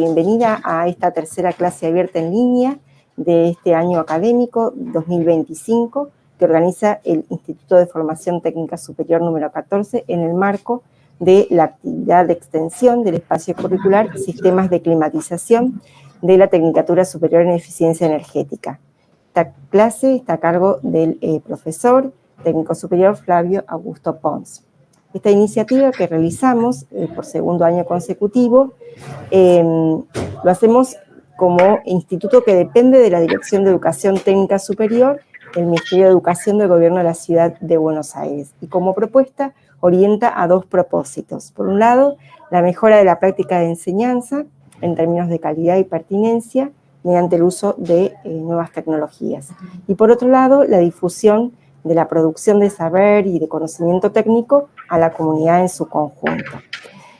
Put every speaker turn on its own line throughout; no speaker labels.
Bienvenida a esta tercera clase abierta en línea de este año académico 2025 que organiza el Instituto de Formación Técnica Superior número 14 en el marco de la actividad de extensión del espacio curricular Sistemas de Climatización de la Tecnicatura Superior en Eficiencia Energética. Esta clase está a cargo del profesor técnico superior Flavio Augusto Pons. Esta iniciativa que realizamos por segundo año consecutivo lo hacemos como instituto que depende de la Dirección de Educación Técnica Superior del Ministerio de Educación del Gobierno de la Ciudad de Buenos Aires. Y como propuesta orienta a dos propósitos. Por un lado, la mejora de la práctica de enseñanza en términos de calidad y pertinencia mediante el uso de nuevas tecnologías. Y por otro lado, la difusión de la producción de saber y de conocimiento técnico a la comunidad en su conjunto.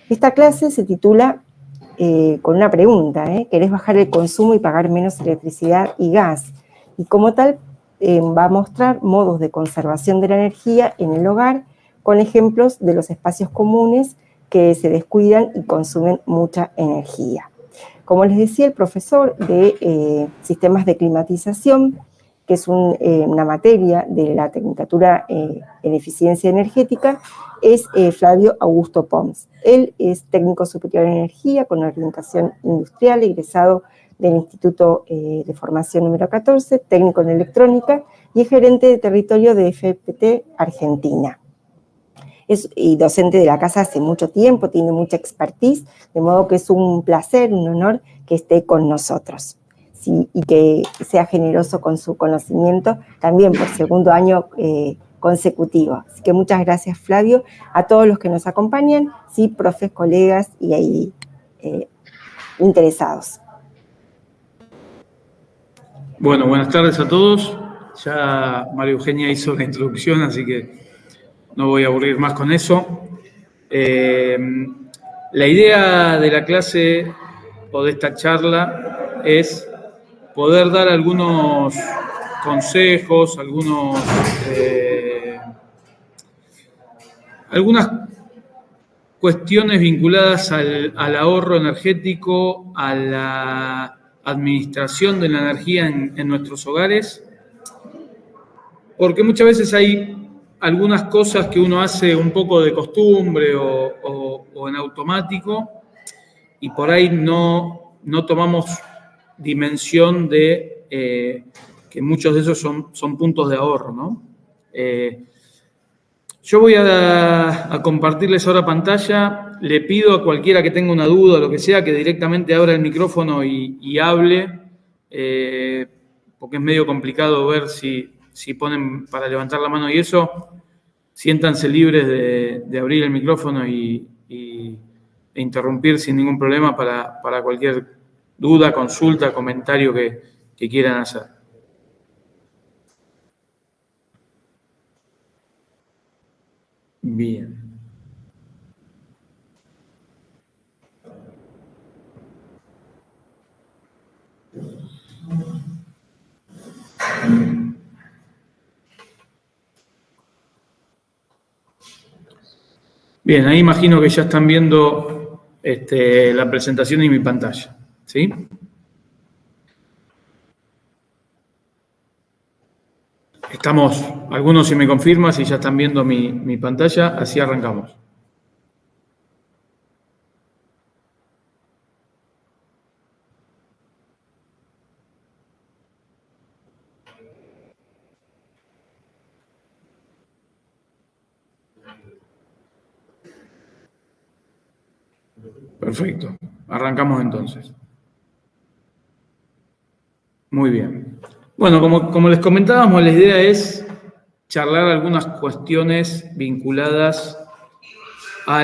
Esta clase se titula con una pregunta, ¿querés bajar el consumo y pagar menos electricidad y gas? Y como tal, va a mostrar modos de conservación de la energía en el hogar con ejemplos de los espacios comunes que se descuidan y consumen mucha energía. Como les decía, el profesor de sistemas de climatización, que es una materia de la Tecnicatura en Eficiencia Energética, es Flavio Augusto Pons. Él es técnico superior en energía con orientación industrial, egresado del Instituto de Formación número 14, técnico en electrónica y es gerente de territorio de FPT Argentina. Y docente de la casa hace mucho tiempo, tiene mucha expertise, de modo que es un placer, un honor que esté con nosotros. Sí, y que sea generoso con su conocimiento también por segundo año consecutivo. Así que muchas gracias, Flavio, a todos los que nos acompañan, sí, profes, colegas y ahí interesados.
Bueno, buenas tardes a todos. Ya María Eugenia hizo la introducción, así que no voy a aburrir más con eso. La idea de la clase o de esta charla es poder dar algunos consejos, algunas cuestiones vinculadas al ahorro energético, a la administración de la energía en nuestros hogares, porque muchas veces hay algunas cosas que uno hace un poco de costumbre o en automático y por ahí no tomamos dimensión de que muchos de esos son puntos de ahorro, ¿no? Yo voy a compartirles ahora pantalla. Le pido a cualquiera que tenga una duda o lo que sea que directamente abra el micrófono y hable, porque es medio complicado ver si ponen para levantar la mano y eso. Siéntanse libres de abrir el micrófono e interrumpir sin ningún problema para cualquier duda, consulta, comentario que quieran hacer. Bien. Bien, ahí imagino que ya están viendo la presentación y mi pantalla, ¿sí? Estamos, algunos si me confirman, si ya están viendo mi pantalla, así arrancamos. Perfecto, arrancamos entonces. Muy bien. Bueno, como les comentábamos, la idea es charlar algunas cuestiones vinculadas a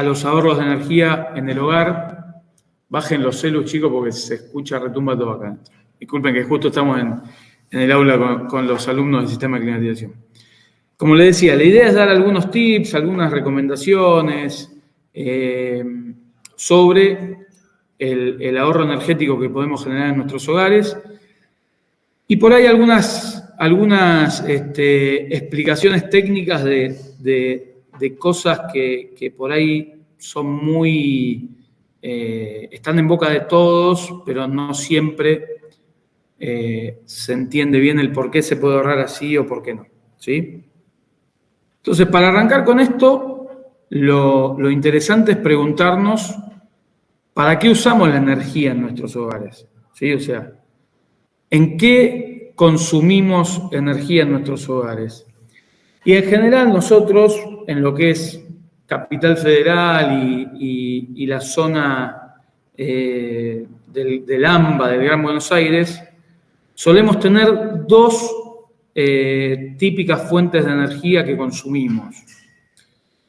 los ahorros de energía en el hogar. Bajen los celus, chicos, porque se escucha, retumba todo acá. Disculpen que justo estamos en el aula con los alumnos del sistema de climatización. Como les decía, la idea es dar algunos tips, algunas recomendaciones sobre el ahorro energético que podemos generar en nuestros hogares. Y por ahí algunas explicaciones técnicas de cosas que por ahí son muy, están en boca de todos, pero no siempre se entiende bien el por qué se puede ahorrar así o por qué no, ¿sí? Entonces, para arrancar con esto, lo interesante es preguntarnos ¿para qué usamos la energía en nuestros hogares? ¿Sí? O sea, ¿en qué consumimos energía en nuestros hogares? Y en general nosotros, en lo que es Capital Federal y la zona del AMBA, del Gran Buenos Aires, solemos tener dos típicas fuentes de energía que consumimos.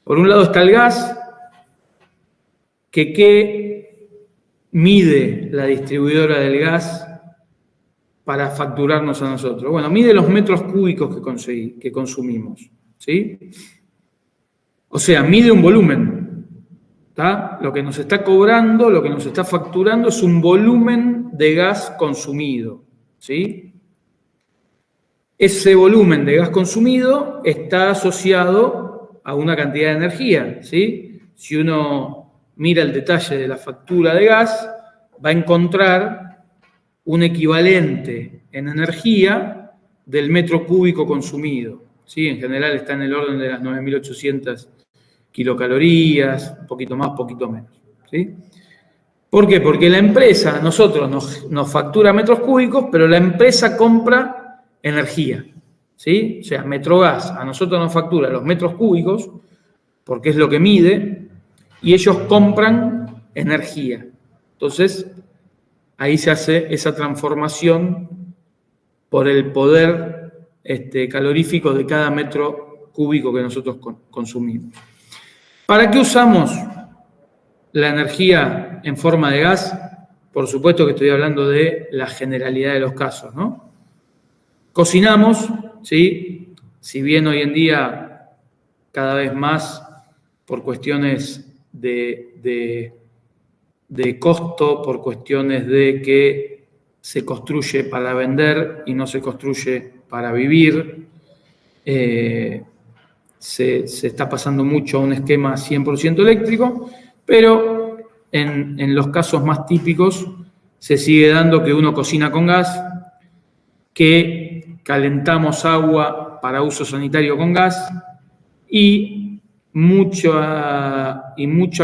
Por un lado está el gas, que mide la distribuidora del gas para facturarnos a nosotros. Bueno, mide los metros cúbicos que consumimos, ¿sí? O sea, mide un volumen, ¿tá? Lo que nos está cobrando, lo que nos está facturando es un volumen de gas consumido, ¿sí? Ese volumen de gas consumido está asociado a una cantidad de energía, ¿sí? Si uno mira el detalle de la factura de gas, va a encontrar un equivalente en energía del metro cúbico consumido, ¿sí? En general está en el orden de las 9.800 kilocalorías, un poquito más, poquito menos, ¿sí? ¿Por qué? Porque la empresa, nosotros nos factura metros cúbicos, pero la empresa compra energía, ¿sí? O sea, Metrogas a nosotros nos factura los metros cúbicos, porque es lo que mide, y ellos compran energía. Entonces, ahí se hace esa transformación por el poder calorífico de cada metro cúbico que nosotros consumimos. ¿Para qué usamos la energía en forma de gas? Por supuesto que estoy hablando de la generalidad de los casos, ¿no? Cocinamos, ¿sí? Si bien hoy en día cada vez más por cuestiones de costo, por cuestiones de que se construye para vender y no se construye para vivir, se está pasando mucho a un esquema 100% eléctrico, pero en los casos más típicos se sigue dando que uno cocina con gas, que calentamos agua para uso sanitario con gas y mucha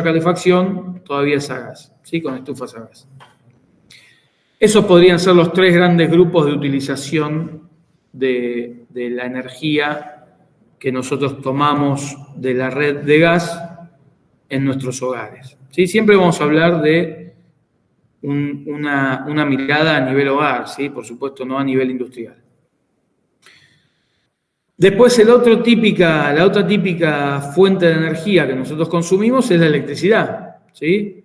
calefacción todavía es a gas, ¿sí? Con estufas a gas. Esos podrían ser los tres grandes grupos de utilización de la energía que nosotros tomamos de la red de gas en nuestros hogares, ¿sí? Siempre vamos a hablar de una mirada a nivel hogar, ¿sí? Por supuesto, no a nivel industrial. Después, la otra típica fuente de energía que nosotros consumimos es la electricidad, ¿sí?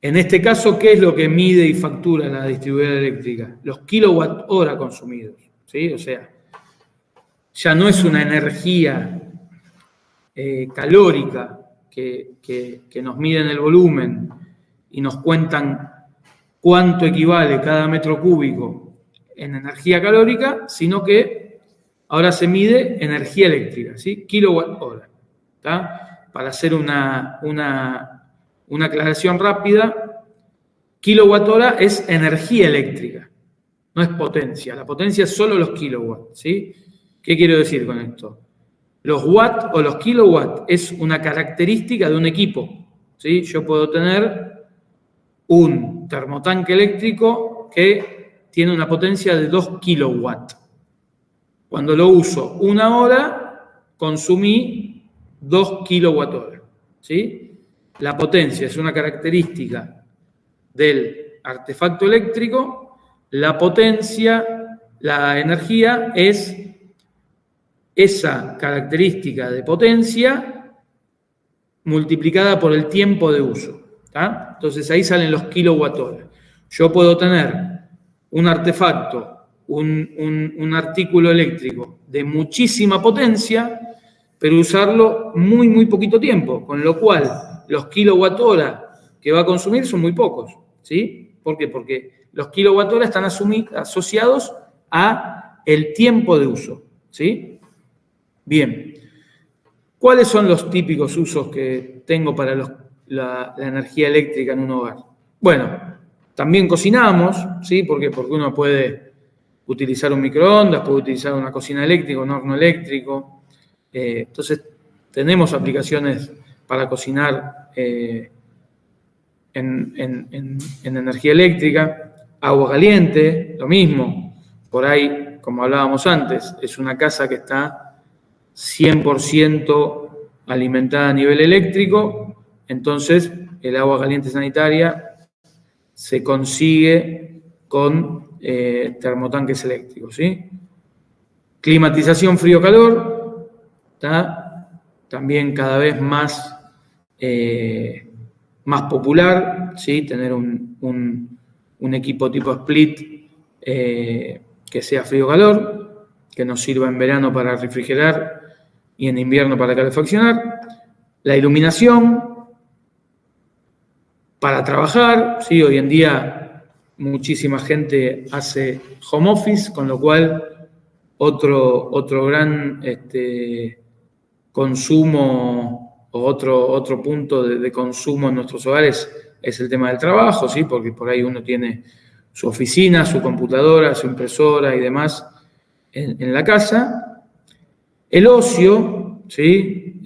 En este caso, ¿qué es lo que mide y factura la distribuidora eléctrica? Los kilowatt-hora consumidos, ¿sí? O sea, ya no es una energía calórica que nos miden el volumen y nos cuentan cuánto equivale cada metro cúbico en energía calórica, sino que ahora se mide energía eléctrica, ¿sí? Kilowatt-hora, ¿tá? Para hacer una aclaración rápida, kilowatt-hora es energía eléctrica, no es potencia. La potencia es solo los kilowatts, ¿sí? ¿Qué quiero decir con esto? Los watts o los kilowatts es una característica de un equipo, ¿sí? Yo puedo tener un termotanque eléctrico que tiene una potencia de 2 kilowatts. Cuando lo uso 1 hora, consumí 2 kilowatt-hora, ¿sí? La potencia es una característica del artefacto eléctrico, la potencia, la energía es esa característica de potencia multiplicada por el tiempo de uso, ¿tá? Entonces ahí salen los kilowatt-hora. Yo puedo tener un artefacto, un artículo eléctrico de muchísima potencia, pero usarlo muy, muy poquito tiempo, con lo cual los kilowatt-hora que va a consumir son muy pocos, ¿sí? ¿Por qué? Porque los kilowatt-hora están asociados a el tiempo de uso, ¿sí? Bien. ¿Cuáles son los típicos usos que tengo para la energía eléctrica en un hogar? Bueno, también cocinamos, ¿sí? Porque uno puede utilizar un microondas, puede utilizar una cocina eléctrica, un horno eléctrico. Entonces, tenemos aplicaciones para cocinar en energía eléctrica. Agua caliente, lo mismo. Por ahí, como hablábamos antes, es una casa que está 100% alimentada a nivel eléctrico, entonces el agua caliente sanitaria se consigue con termotanques eléctricos, ¿sí? Climatización frío-calor, también cada vez más popular, ¿sí? Tener un equipo tipo split que sea frío-calor, que nos sirva en verano para refrigerar y en invierno para calefaccionar. La iluminación para trabajar, ¿sí? Hoy en día muchísima gente hace home office, con lo cual otro gran consumo o otro punto de consumo en nuestros hogares es el tema del trabajo, ¿sí? Porque por ahí uno tiene su oficina, su computadora, su impresora y demás en la casa. El ocio, ¿sí?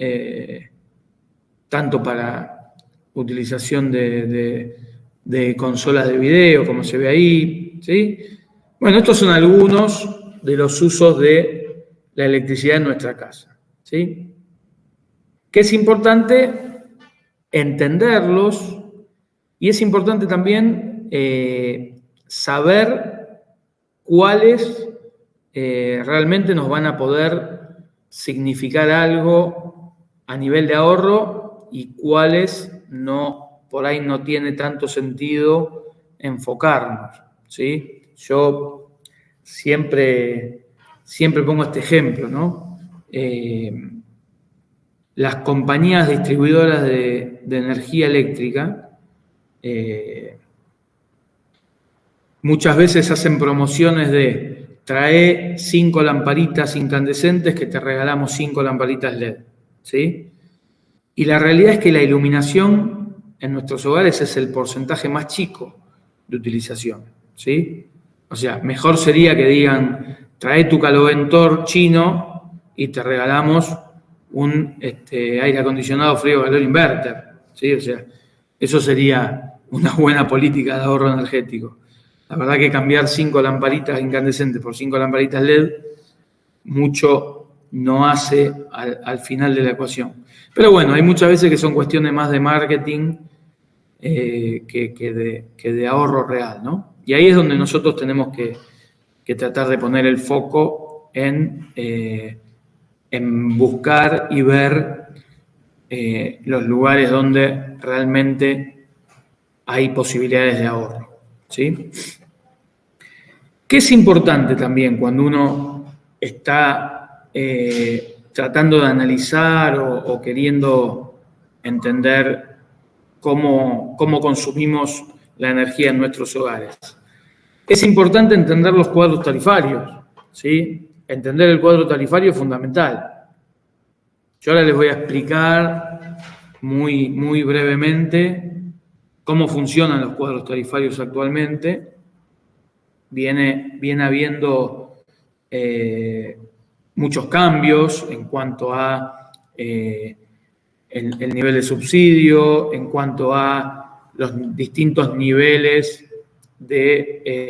Tanto para utilización de consolas de video, como se ve ahí, ¿sí? Bueno, estos son algunos de los usos de la electricidad en nuestra casa, ¿sí? Que es importante entenderlos y es importante también saber cuáles realmente nos van a poder significar algo a nivel de ahorro y cuáles por ahí no tiene tanto sentido enfocarnos, ¿sí? Yo siempre pongo este ejemplo, ¿no? Las compañías distribuidoras de energía eléctrica muchas veces hacen promociones de trae 5 lamparitas incandescentes que te regalamos 5 lamparitas LED, ¿sí? Y la realidad es que la iluminación en nuestros hogares es el porcentaje más chico de utilización, ¿sí? O sea, mejor sería que digan, trae tu caloventor chino y te regalamos un aire acondicionado frío-calor inverter, ¿sí? O sea, eso sería una buena política de ahorro energético. La verdad que cambiar 5 lamparitas incandescentes por 5 lamparitas LED mucho no hace al final de la ecuación. Pero bueno, hay muchas veces que son cuestiones más de marketing que de ahorro real, ¿no? Y ahí es donde nosotros tenemos que tratar de poner el foco en buscar y ver los lugares donde realmente hay posibilidades de ahorro, ¿sí? ¿Qué es importante también cuando uno está tratando de analizar o queriendo entender cómo consumimos la energía en nuestros hogares? Es importante entender los cuadros tarifarios, ¿sí? Entender el cuadro tarifario es fundamental. Yo ahora les voy a explicar muy, muy brevemente cómo funcionan los cuadros tarifarios actualmente. Viene habiendo muchos cambios en cuanto a el nivel de subsidio, en cuanto a los distintos niveles de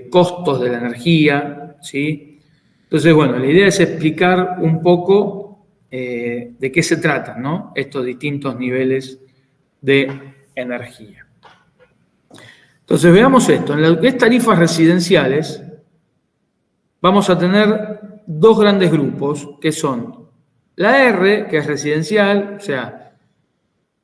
costos de la energía, ¿sí? Entonces, bueno, la idea es explicar un poco de qué se tratan, ¿no? Estos distintos niveles de energía. Entonces, veamos esto. En lo que es tarifas residenciales, vamos a tener dos grandes grupos, que son la R, que es residencial, o sea,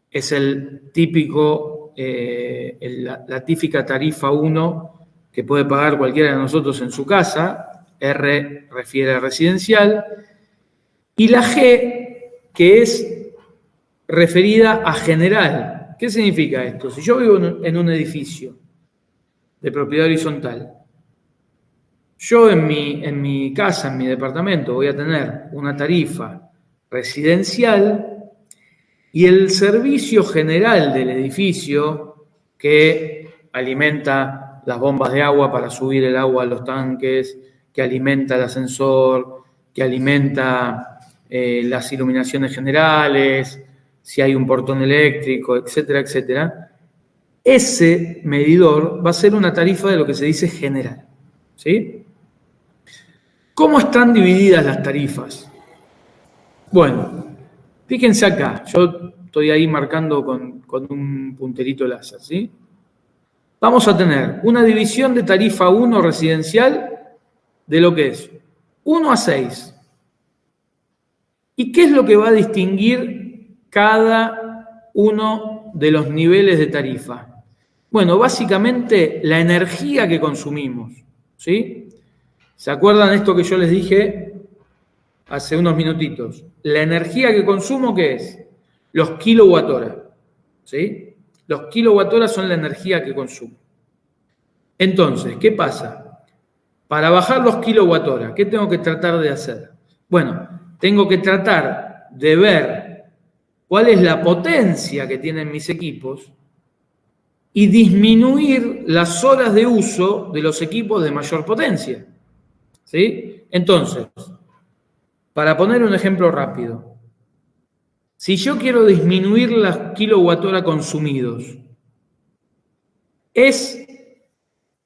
es el típico, la típica tarifa 1 que puede pagar cualquiera de nosotros en su casa. R refiere a residencial. Y la G, que es referida a general. ¿Qué significa esto? Si yo vivo en un edificio de propiedad horizontal Yo en mi casa, en mi departamento, voy a tener una tarifa residencial y el servicio general del edificio que alimenta las bombas de agua para subir el agua a los tanques, que alimenta el ascensor, que alimenta las iluminaciones generales, si hay un portón eléctrico, etcétera, etcétera. Ese medidor va a ser una tarifa de lo que se dice general, ¿sí? ¿Cómo están divididas las tarifas? Bueno, fíjense acá, yo estoy ahí marcando con un punterito láser, ¿sí? Vamos a tener una división de tarifa 1 residencial de lo que es 1 a 6. ¿Y qué es lo que va a distinguir cada uno de los niveles de tarifa? Bueno, básicamente la energía que consumimos, ¿sí? ¿Se acuerdan de esto que yo les dije hace unos minutitos? La energía que consumo, ¿qué es? Los kilowatt-hora, ¿sí? Los kilowatt-hora son la energía que consumo. Entonces, ¿qué pasa? Para bajar los kilowatt-hora, ¿qué tengo que tratar de hacer? Bueno, tengo que tratar de ver cuál es la potencia que tienen mis equipos y disminuir las horas de uso de los equipos de mayor potencia, ¿sí? Entonces, para poner un ejemplo rápido, si yo quiero disminuir los kilowatt-hora consumidos, ¿es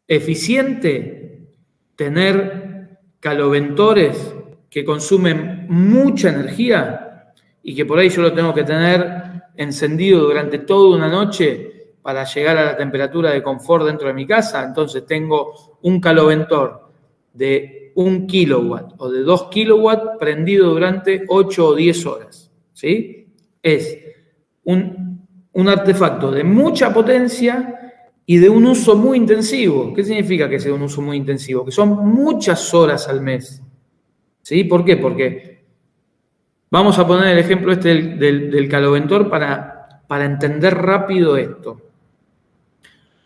eficiente tener caloventores que consumen mucha energía y que por ahí yo lo tengo que tener encendido durante toda una noche para llegar a la temperatura de confort dentro de mi casa? Entonces tengo un caloventor de 1 kilowatt o de 2 kilowatts prendido durante 8 o 10 horas, ¿sí? Es un artefacto de mucha potencia y de un uso muy intensivo. ¿Qué significa que sea un uso muy intensivo? Que son muchas horas al mes, ¿sí? ¿Por qué? Porque vamos a poner el ejemplo este del caloventor para entender rápido esto.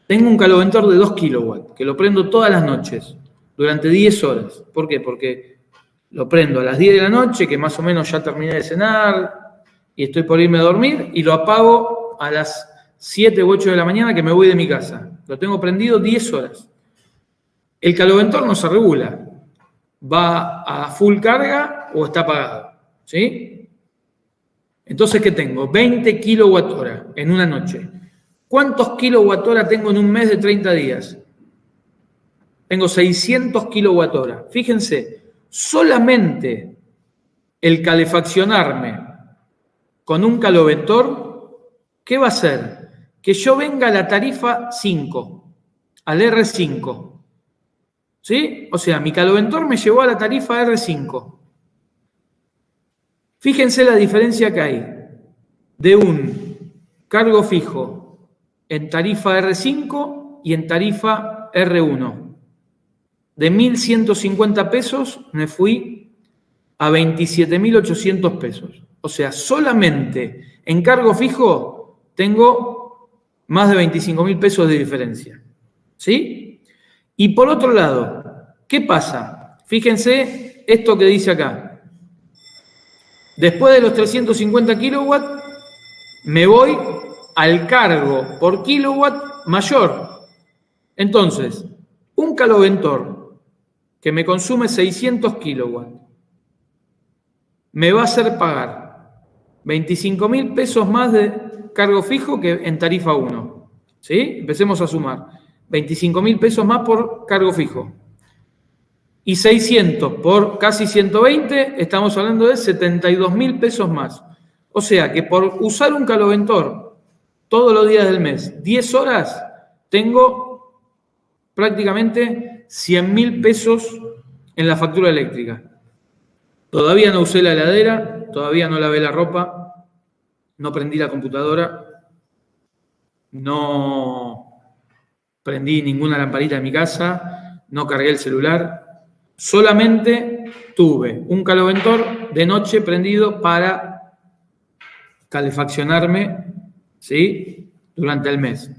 Tengo un caloventor de 2 kilowatts que lo prendo todas las noches durante 10 horas. ¿Por qué? Porque lo prendo a las 10 de la noche, que más o menos ya terminé de cenar y estoy por irme a dormir, y lo apago a las 7 u 8 de la mañana que me voy de mi casa. Lo tengo prendido 10 horas. El caloventor no se regula. ¿Va a full carga o está apagado? ¿Sí? Entonces, ¿qué tengo? 20 kilowatt-hora en una noche. ¿Cuántos kilowatt-hora tengo en un mes de 30 días? Tengo 600 kilowatt-hora. Fíjense, solamente el calefaccionarme con un caloventor, ¿qué va a hacer? Que yo venga a la tarifa 5, al R5. ¿Sí? O sea, mi caloventor me llevó a la tarifa R5. Fíjense la diferencia que hay de un cargo fijo en tarifa R5 y en tarifa R1. De 1.150 pesos me fui a 27.800 pesos. O sea, solamente en cargo fijo tengo más de 25.000 pesos de diferencia. ¿Sí? Y por otro lado, ¿qué pasa? Fíjense esto que dice acá. Después de los 350 kilowatts, me voy al cargo por kilowatt mayor. Entonces, un caloventor que me consume 600 kilowatts me va a hacer pagar 25.000 pesos más de cargo fijo que en tarifa 1. ¿Sí? Empecemos a sumar. 25.000 pesos más por cargo fijo. Y 600 por casi 120, estamos hablando de 72.000 pesos más. O sea que por usar un caloventor todos los días del mes, 10 horas, tengo prácticamente 100.000 pesos en la factura eléctrica. Todavía no usé la heladera, todavía no lavé la ropa, no prendí la computadora, no prendí ninguna lamparita en mi casa, no cargué el celular. Solamente tuve un caloventor de noche prendido para calefaccionarme, ¿sí? Durante el mes.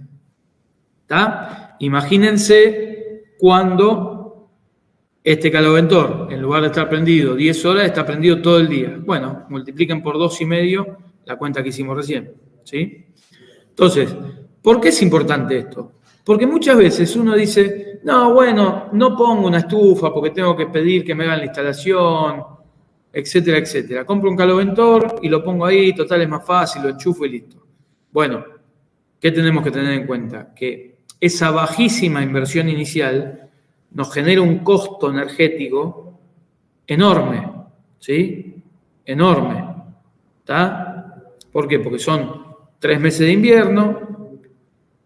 ¿Está? Imagínense cuando Este caloventor, en lugar de estar prendido 10 horas, está prendido todo el día. Bueno, multipliquen por 2,5 la cuenta que hicimos recién, ¿sí? Entonces, ¿por qué es importante esto? Porque muchas veces uno dice, no, bueno, no pongo una estufa porque tengo que pedir que me hagan la instalación, etcétera, etcétera. Compro un caloventor y lo pongo ahí, total es más fácil, lo enchufo y listo. Bueno, ¿qué tenemos que tener en cuenta? Que esa bajísima inversión inicial nos genera un costo energético enorme, ¿sí? Enorme, ¿está? ¿Por qué? Porque son 3 meses de invierno,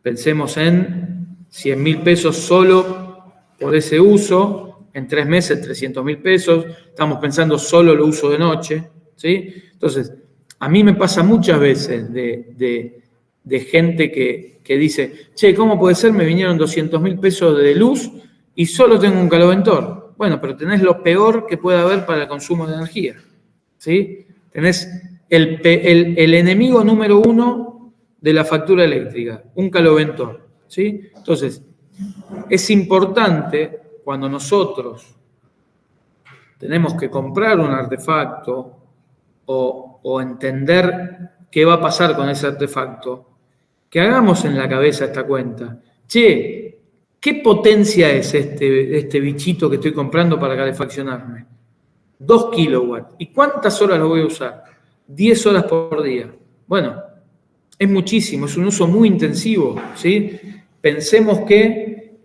pensemos en 100.000 pesos solo por ese uso, en 3 meses 300.000 pesos, estamos pensando solo el uso de noche, ¿sí? Entonces, a mí me pasa muchas veces de gente que dice, che, ¿cómo puede ser? Me vinieron 200.000 pesos de luz y solo tengo un caloventor. Bueno, pero tenés lo peor que puede haber para el consumo de energía, ¿sí? Tenés el enemigo número 1 de la factura eléctrica, un caloventor, ¿sí? Entonces, es importante cuando nosotros tenemos que comprar un artefacto o entender qué va a pasar con ese artefacto, que hagamos en la cabeza esta cuenta. Che, ¿qué potencia es este bichito que estoy comprando para calefaccionarme? 2 kilowatts. ¿Y cuántas horas lo voy a usar? 10 horas por día. Bueno, es muchísimo, es un uso muy intensivo, ¿sí? Pensemos que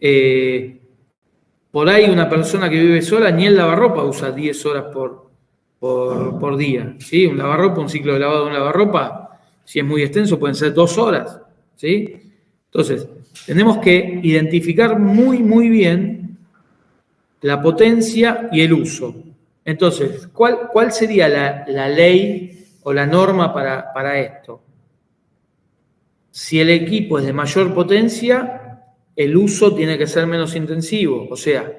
por ahí una persona que vive sola ni el lavarropa usa 10 horas por día, ¿sí? Un lavarropa, un ciclo de lavado de un lavarropa, si es muy extenso, pueden ser 2 horas, ¿sí? Entonces, tenemos que identificar muy, muy bien la potencia y el uso. Entonces, ¿cuál sería la ley o la norma para esto? Si el equipo es de mayor potencia, el uso tiene que ser menos intensivo. O sea,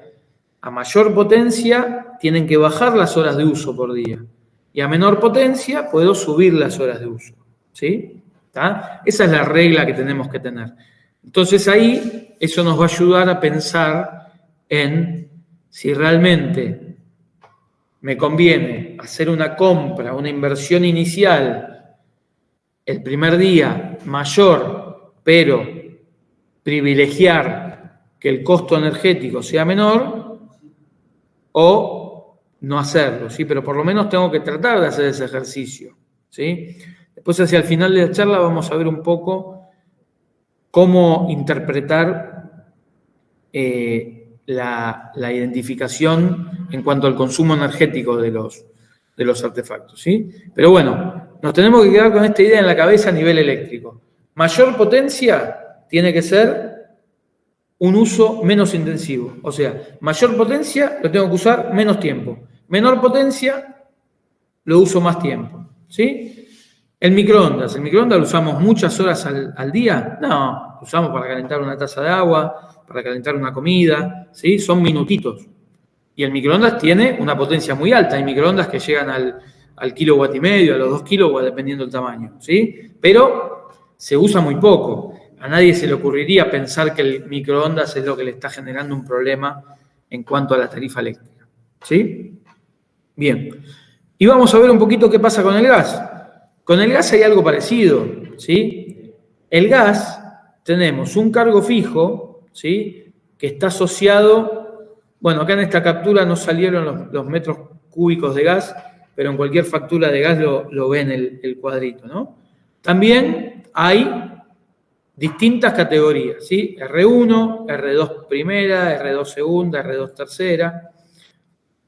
a mayor potencia tienen que bajar las horas de uso por día. Y a menor potencia puedo subir las horas de uso. ¿Sí? ¿Está? Esa es la regla que tenemos que tener. Entonces ahí eso nos va a ayudar a pensar en si realmente me conviene hacer una compra, una inversión inicial el primer día mayor, pero privilegiar que el costo energético sea menor o no hacerlo, ¿sí? Pero por lo menos tengo que tratar de hacer ese ejercicio, ¿sí? Después hacia el final de la charla vamos a ver un poco cómo interpretar la identificación en cuanto al consumo energético de los artefactos, ¿sí? Pero bueno, nos tenemos que quedar con esta idea en la cabeza a nivel eléctrico. Mayor potencia tiene que ser un uso menos intensivo. O sea, mayor potencia lo tengo que usar menos tiempo. Menor potencia lo uso más tiempo, ¿sí? El microondas lo usamos muchas horas al día. No, lo usamos para calentar una taza de agua, para calentar una comida, ¿sí? Son minutitos. Y el microondas tiene una potencia muy alta. Hay microondas que llegan al kilowatt y medio, a los 2 kilowatts, dependiendo del tamaño, ¿sí? Pero se usa muy poco. A nadie se le ocurriría pensar que el microondas es lo que le está generando un problema en cuanto a la tarifa eléctrica, ¿sí? Bien. Y vamos a ver un poquito qué pasa con el gas. Con el gas hay algo parecido, ¿sí? El gas, tenemos un cargo fijo, ¿sí? Que está asociado. Bueno, acá en esta captura no salieron los metros cúbicos de gas, pero en cualquier factura de gas lo ven el cuadrito, ¿no? También hay distintas categorías, ¿sí? R1, R2 primera, R2 segunda, R2 tercera,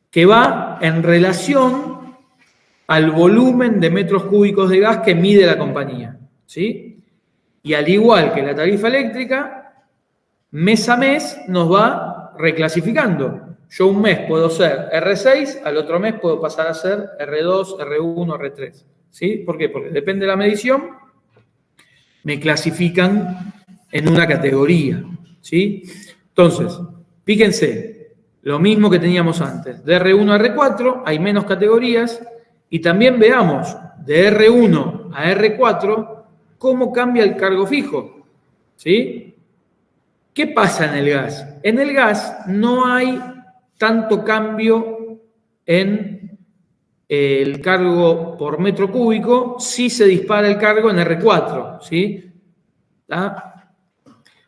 que va en relación al volumen de metros cúbicos de gas que mide la compañía, ¿sí? Y al igual que la tarifa eléctrica, mes a mes nos va reclasificando. Yo un mes puedo ser R6, al otro mes puedo pasar a ser R2, R1, R3. ¿Sí? ¿Por qué? Porque depende de la medición, me clasifican en una categoría. ¿Sí? Entonces, fíjense, lo mismo que teníamos antes. De R1 a R4 hay menos categorías y también veamos de R1 a R4 cómo cambia el cargo fijo. ¿Sí? ¿Qué pasa en el gas? En el gas no hay tanto cambio en el cargo por metro cúbico si se dispara el cargo en R4, ¿sí? ¿Tá?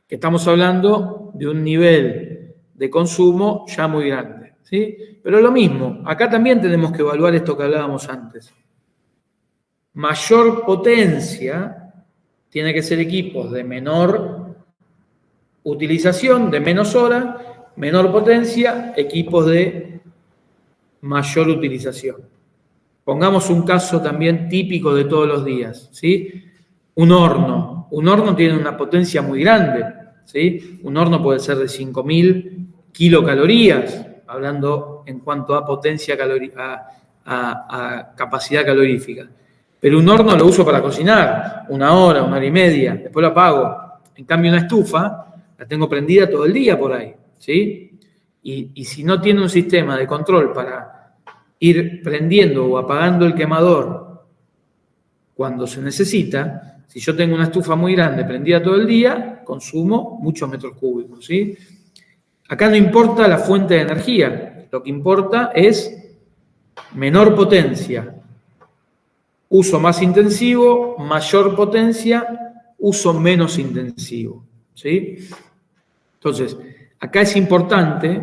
Que estamos hablando de un nivel de consumo ya muy grande, ¿sí? Pero lo mismo, acá también tenemos que evaluar esto que hablábamos antes. Mayor potencia tiene que ser equipos de menor utilización, de menos horas, menor potencia, equipos de mayor utilización. Pongamos un caso también típico de todos los días, ¿sí? Un horno. Un horno tiene una potencia muy grande, ¿sí? Un horno puede ser de 5.000 kilocalorías, hablando en cuanto a potencia a capacidad calorífica. Pero un horno lo uso para cocinar, 1 hora, 1 hora y media, después lo apago. En cambio, una estufa la tengo prendida todo el día por ahí, ¿sí? Y si no tiene un sistema de control para ir prendiendo o apagando el quemador cuando se necesita, si yo tengo una estufa muy grande prendida todo el día, consumo muchos metros cúbicos, ¿sí? Acá no importa la fuente de energía, lo que importa es menor potencia, uso más intensivo, mayor potencia, uso menos intensivo, ¿sí? Entonces, acá es importante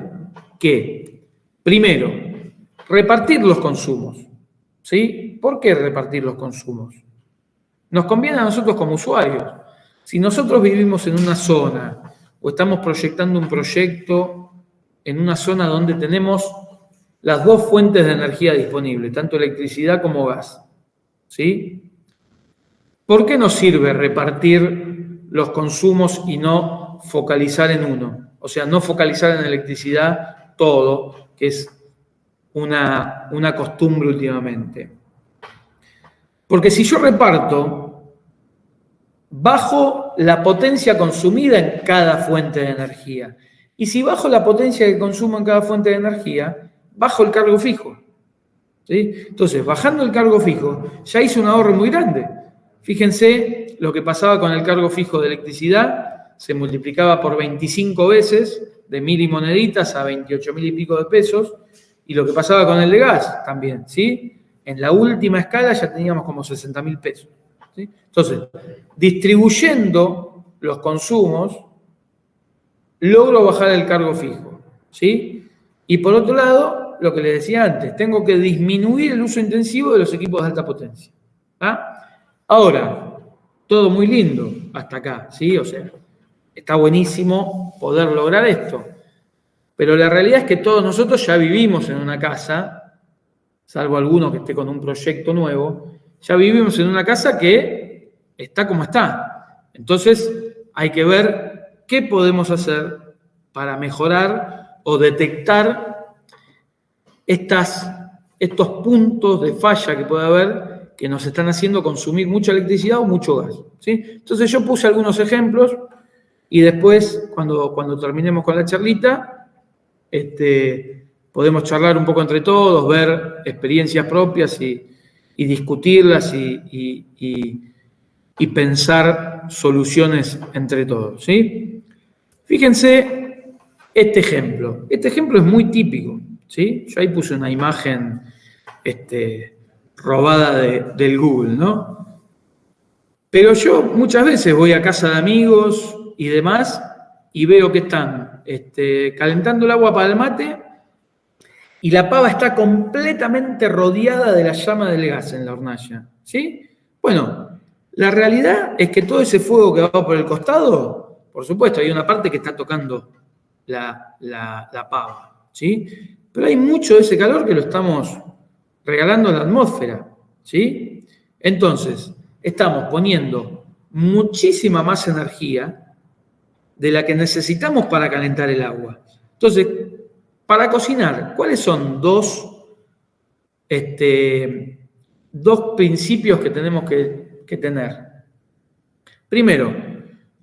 que, primero, repartir los consumos, ¿sí? ¿Por qué repartir los consumos? Nos conviene a nosotros como usuarios. Si nosotros vivimos en una zona o estamos proyectando un proyecto en una zona donde tenemos las dos fuentes de energía disponibles, tanto electricidad como gas, ¿sí? ¿Por qué nos sirve repartir los consumos y no focalizar en uno? O sea, no focalizar en electricidad todo, que es una costumbre últimamente. Porque si yo reparto, bajo la potencia consumida en cada fuente de energía. Y si bajo la potencia que consumo en cada fuente de energía, bajo el cargo fijo, ¿sí? Entonces, bajando el cargo fijo, ya hice un ahorro muy grande. Fíjense lo que pasaba con el cargo fijo de electricidad, se multiplicaba por 25 veces, de 1.000 y moneditas a 28.000 y pico de pesos, y lo que pasaba con el de gas también, ¿sí? En la última escala ya teníamos como 60.000 pesos, ¿sí? Entonces, distribuyendo los consumos, logro bajar el cargo fijo, ¿sí? Y por otro lado, lo que les decía antes, tengo que disminuir el uso intensivo de los equipos de alta potencia. ¿Ah? Ahora, todo muy lindo hasta acá, ¿sí? O sea, está buenísimo poder lograr esto. Pero la realidad es que todos nosotros ya vivimos en una casa, salvo alguno que esté con un proyecto nuevo, ya vivimos en una casa que está como está. Entonces, hay que ver qué podemos hacer para mejorar o detectar estos puntos de falla que puede haber que nos están haciendo consumir mucha electricidad o mucho gas, ¿sí? Entonces yo puse algunos ejemplos y después, cuando terminemos con la charlita, podemos charlar un poco entre todos, ver experiencias propias y discutirlas y pensar soluciones entre todos, ¿sí? Fíjense este ejemplo. Este ejemplo es muy típico, ¿sí? Yo ahí puse una imagen robada del Google, ¿no? Pero yo muchas veces voy a casa de amigos y demás y veo que están calentando el agua para el mate y la pava está completamente rodeada de la llama del gas en la hornalla, ¿sí? Bueno, la realidad es que todo ese fuego que va por el costado, por supuesto, hay una parte que está tocando la pava, ¿sí? Pero hay mucho de ese calor que lo estamos regalando a la atmósfera, ¿sí? Entonces, estamos poniendo muchísima más energía de la que necesitamos para calentar el agua. Entonces, para cocinar, ¿cuáles son dos principios que tenemos que tener? Primero,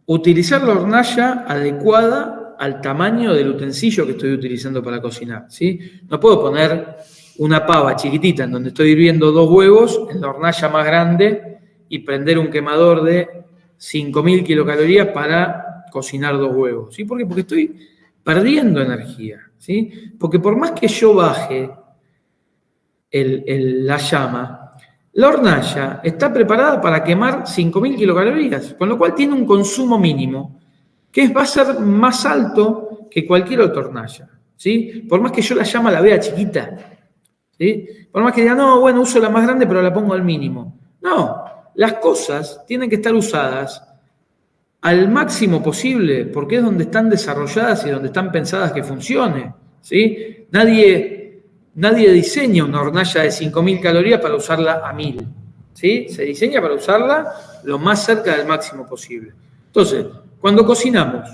utilizar la hornalla adecuada al tamaño del utensilio que estoy utilizando para cocinar, ¿sí? No puedo poner una pava chiquitita en donde estoy hirviendo 2 huevos en la hornalla más grande y prender un quemador de 5.000 kilocalorías para cocinar 2 huevos, ¿sí? ¿Por qué? Porque estoy perdiendo energía, ¿sí? Porque por más que yo baje la llama, la hornalla está preparada para quemar 5.000 kilocalorías, con lo cual tiene un consumo mínimo que va a ser más alto que cualquier otra hornalla, ¿sí? Por más que yo la llama la vea chiquita, ¿sí? Por más que diga, no, bueno, uso la más grande, pero la pongo al mínimo. No, las cosas tienen que estar usadas al máximo posible, porque es donde están desarrolladas y donde están pensadas que funcione, ¿sí? Nadie diseña una hornalla de 5.000 calorías para usarla a 1.000, ¿sí? Se diseña para usarla lo más cerca del máximo posible. Entonces, cuando cocinamos,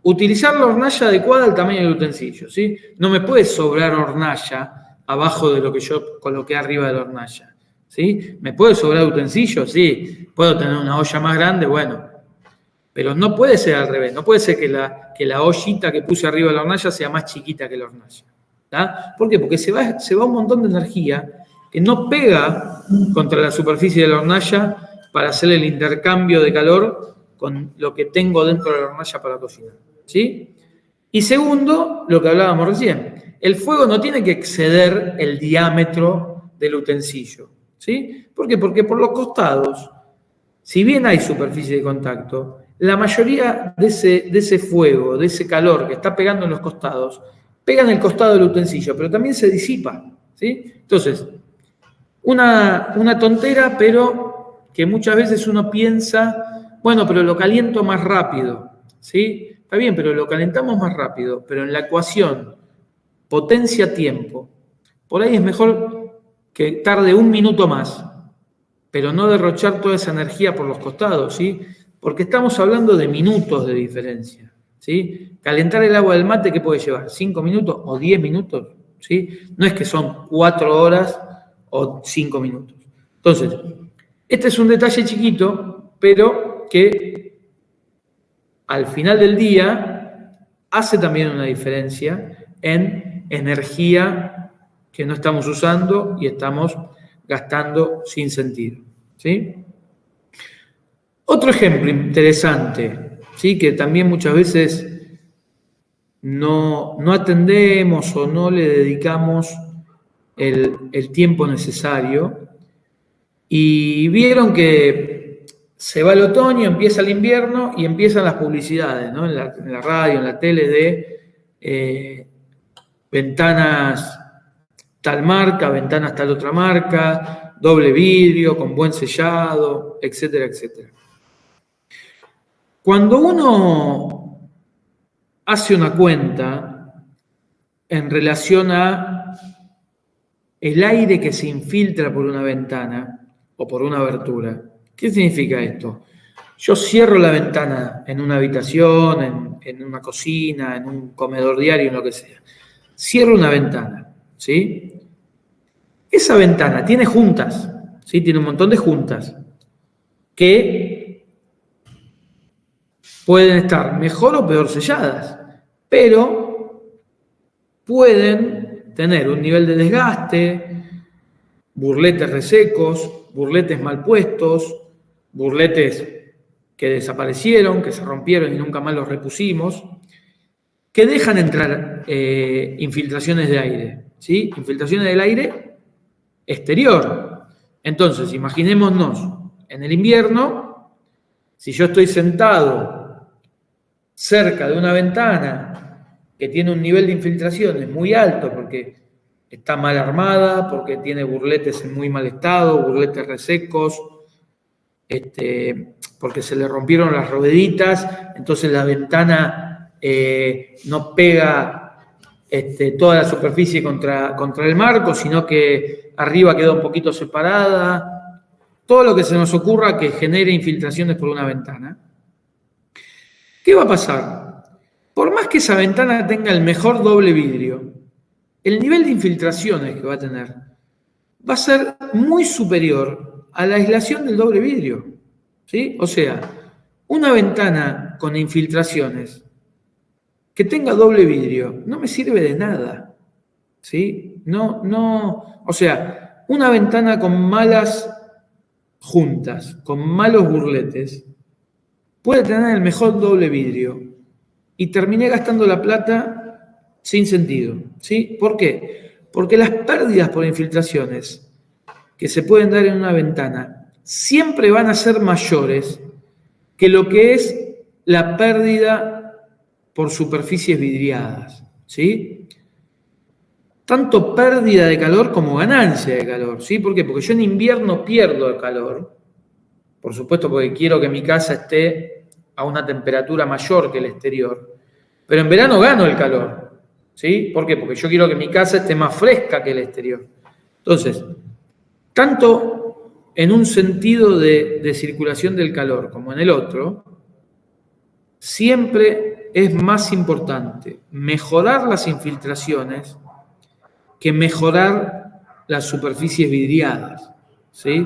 utilizar la hornalla adecuada al tamaño del utensilio, ¿sí? No me puede sobrar hornalla abajo de lo que yo coloqué arriba de la hornalla, ¿sí? ¿Me puede sobrar utensilio? Sí. ¿Puedo tener una olla más grande? Bueno. Pero no puede ser al revés. No puede ser que la ollita que puse arriba de la hornalla sea más chiquita que la hornalla. ¿Tá? ¿Por qué? Porque se va un montón de energía que no pega contra la superficie de la hornalla para hacer el intercambio de calor con lo que tengo dentro de la hornalla para cocinar, ¿sí? Y segundo, lo que hablábamos recién, el fuego no tiene que exceder el diámetro del utensilio, ¿sí? ¿Por qué? Porque por los costados, si bien hay superficie de contacto, la mayoría de ese fuego, de ese calor que está pegando en los costados, pega en el costado del utensilio, pero también se disipa, ¿sí? Entonces, una tontera, pero que muchas veces uno piensa, bueno, pero lo caliento más rápido, ¿sí? Está bien, pero lo calentamos más rápido, pero en la ecuación potencia-tiempo, por ahí es mejor que tarde 1 minuto más, pero no derrochar toda esa energía por los costados, ¿sí? Porque estamos hablando de minutos de diferencia, ¿sí? Calentar el agua del mate, ¿qué puede llevar? ¿5 minutos o 10 minutos? ¿Sí? No es que son 4 horas o 5 minutos. Entonces, este es un detalle chiquito, pero que al final del día hace también una diferencia en energía que no estamos usando y estamos gastando sin sentido, ¿sí? Otro ejemplo interesante, ¿sí? Que también muchas veces no atendemos o no le dedicamos el tiempo necesario, y vieron que se va el otoño, empieza el invierno y empiezan las publicidades, ¿no? En la radio, en la tele, de ventanas tal marca, ventanas tal otra marca, doble vidrio, con buen sellado, etcétera, etcétera. Cuando uno hace una cuenta en relación a el aire que se infiltra por una ventana o por una abertura, ¿qué significa esto? Yo cierro la ventana en una habitación, en una cocina, en un comedor diario, en lo que sea. Cierro una ventana, ¿sí? Esa ventana tiene juntas, ¿sí? Tiene un montón de juntas que pueden estar mejor o peor selladas, pero pueden tener un nivel de desgaste, burletes resecos, burletes mal puestos, burletes que desaparecieron, que se rompieron y nunca más los repusimos, que dejan entrar infiltraciones de aire, ¿sí? Infiltraciones del aire exterior. Entonces, imaginémonos, en el invierno, si yo estoy sentado cerca de una ventana que tiene un nivel de infiltraciones muy alto porque está mal armada, porque tiene burletes en muy mal estado, burletes resecos, porque se le rompieron las rueditas, entonces la ventana no pega toda la superficie contra el marco, sino que arriba queda un poquito separada. Todo lo que se nos ocurra que genere infiltraciones por una ventana. ¿Qué va a pasar? Por más que esa ventana tenga el mejor doble vidrio, el nivel de infiltraciones que va a tener va a ser muy superior a la aislación del doble vidrio, ¿sí? O sea, una ventana con infiltraciones que tenga doble vidrio no me sirve de nada, ¿sí? O sea, una ventana con malas juntas, con malos burletes, puede tener el mejor doble vidrio, y terminé gastando la plata sin sentido, ¿sí? ¿Por qué? Porque las pérdidas por infiltraciones que se pueden dar en una ventana siempre van a ser mayores que lo que es la pérdida por superficies vidriadas, ¿sí? Tanto pérdida de calor como ganancia de calor, ¿sí? ¿Por qué? Porque yo en invierno pierdo el calor, por supuesto porque quiero que mi casa esté a una temperatura mayor que el exterior, pero en verano gano el calor, ¿sí? ¿Por qué? Porque yo quiero que mi casa esté más fresca que el exterior. Entonces, tanto en un sentido de circulación del calor como en el otro, siempre es más importante mejorar las infiltraciones que mejorar las superficies vidriadas, ¿sí?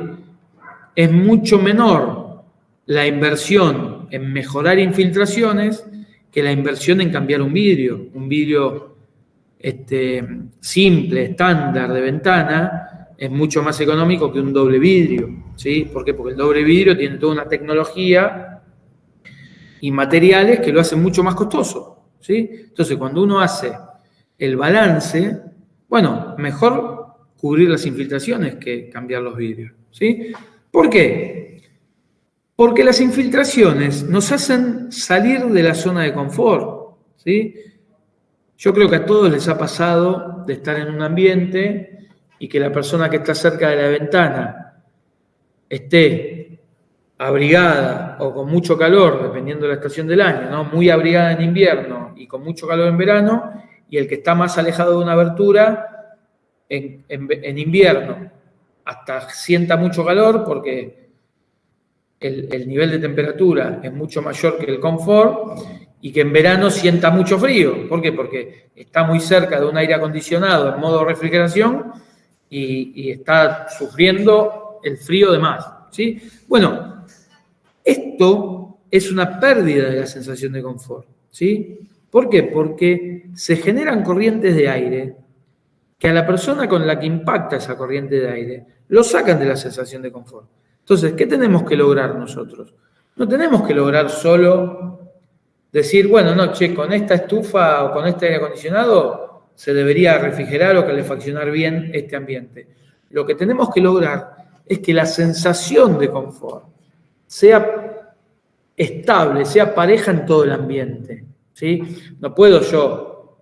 Es mucho menor la inversión en mejorar infiltraciones que la inversión en cambiar un vidrio simple, estándar de ventana, es mucho más económico que un doble vidrio, ¿sí? ¿Por qué? Porque el doble vidrio tiene toda una tecnología y materiales que lo hacen mucho más costoso, ¿sí? Entonces, cuando uno hace el balance, bueno, mejor cubrir las infiltraciones que cambiar los vidrios, ¿sí? ¿Por qué? Porque las infiltraciones nos hacen salir de la zona de confort, ¿sí? Yo creo que a todos les ha pasado de estar en un ambiente y que la persona que está cerca de la ventana esté abrigada o con mucho calor, dependiendo de la estación del año, ¿no? Muy abrigada en invierno y con mucho calor en verano, y el que está más alejado de una abertura en invierno hasta sienta mucho calor porque el nivel de temperatura es mucho mayor que el confort, y que en verano sienta mucho frío. ¿Por qué? Porque está muy cerca de un aire acondicionado en modo refrigeración y está sufriendo el frío de más, ¿sí? Bueno, esto es una pérdida de la sensación de confort, ¿sí? ¿Por qué? Porque se generan corrientes de aire que a la persona con la que impacta esa corriente de aire lo sacan de la sensación de confort. Entonces, ¿qué tenemos que lograr nosotros? No tenemos que lograr solo decir, bueno, no, che, con esta estufa o con este aire acondicionado se debería refrigerar o calefaccionar bien este ambiente. Lo que tenemos que lograr es que la sensación de confort sea estable, sea pareja en todo el ambiente, ¿sí? No puedo yo